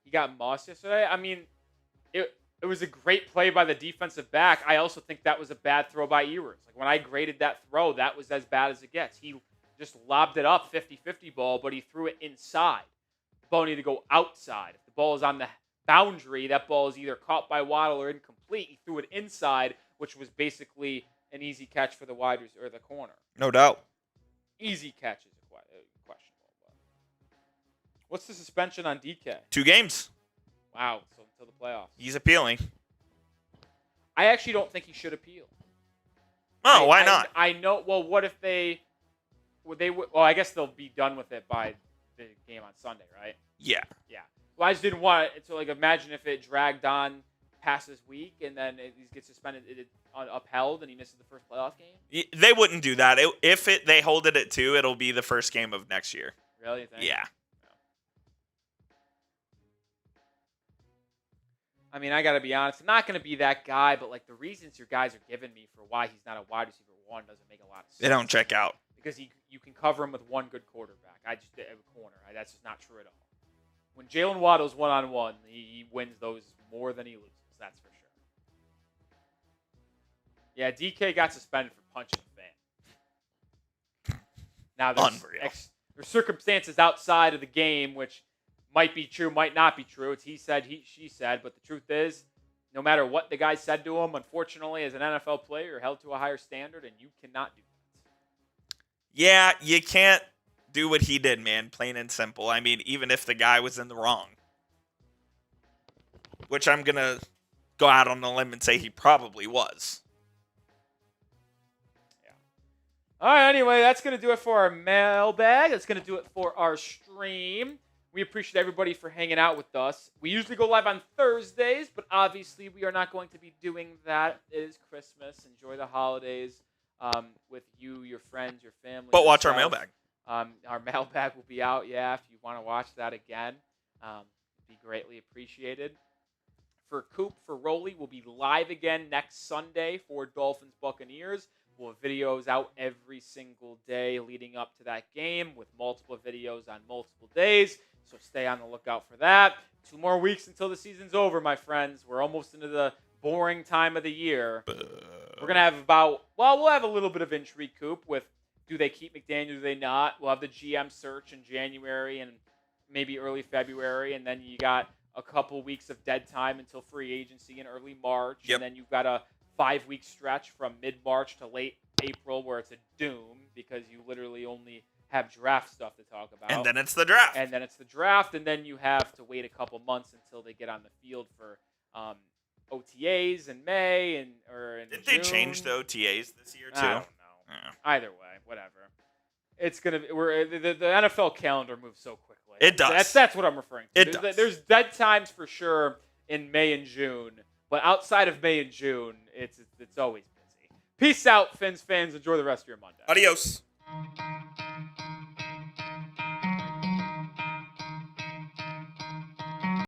He got mossed yesterday. I mean, it was a great play by the defensive back. I also think that was a bad throw by Ewers. When I graded that throw, that was as bad as it gets. He just lobbed it up, 50-50 ball, but he threw it inside. The ball needed to go outside. If the ball is on the boundary, that ball is either caught by Waddle or incomplete. He threw it inside, which was basically an easy catch for the wide or the corner. No doubt. Easy catch is questionable. But what's the suspension on DK? 2 games. Wow, so until the playoffs. He's appealing. I actually don't think he should appeal. Oh, why not? I know. Well, what if well, I guess they'll be done with it by the game on Sunday, right? Yeah. Yeah. Well, I just didn't want it to, imagine if it dragged on past this week, and then he gets suspended, upheld, and he misses the first playoff game? They wouldn't do that. If they hold it at 2, it'll be the first game of next year. Really? You think? Yeah. I mean, I got to be honest. I'm not going to be that guy, but like the reasons your guys are giving me for why he's not a wide receiver 1 doesn't make a lot of sense. They don't check out. Because you can cover him with one good quarterback. A corner. That's just not true at all. When Jalen Waddle's one-on-one, he wins those more than he loses. That's for sure. Yeah, DK got suspended for punching a fan. Now, there's circumstances outside of the game which might be true, might not be true. It's he said, she said. But the truth is, no matter what the guy said to him, unfortunately, as an NFL player, you're held to a higher standard, and you cannot do that. Yeah, you can't do what he did, man. Plain and simple. I mean, even if the guy was in the wrong. Which I'm going to go out on a limb and say he probably was. Yeah. All right, anyway, that's going to do it for our mailbag. That's going to do it for our stream. We appreciate everybody for hanging out with us. We usually go live on Thursdays, but obviously we are not going to be doing that. It is Christmas. Enjoy the holidays with you, your friends, your family. But watch our mailbag. Our mailbag will be out, if you want to watch that again. It'd be greatly appreciated. For Coop, for Rolly, we'll be live again next Sunday for Dolphins Buccaneers. We'll have videos out every single day leading up to that game with multiple videos on multiple days. So stay on the lookout for that. 2 more weeks until the season's over, my friends. We're almost into the boring time of the year. We're going to have we'll have a little bit of intrigue, Coop, with do they keep McDaniel, do they not? We'll have the GM search in January and maybe early February, and then you got a couple weeks of dead time until free agency in early March. Yep. And then you've got a 5-week stretch from mid-March to late April where it's a doom because you literally only have draft stuff to talk about. And then it's the draft. And then you have to wait a couple months until they get on the field for OTAs in May and Did they change the OTAs this year too? I don't know. Yeah. Either way, whatever. It's gonna be the NFL calendar moves so quickly. It does. That's what I'm referring to. It does. There's dead times for sure in May and June, but outside of May and June, it's always busy. Peace out, Fins fans. Enjoy the rest of your Monday. Adios.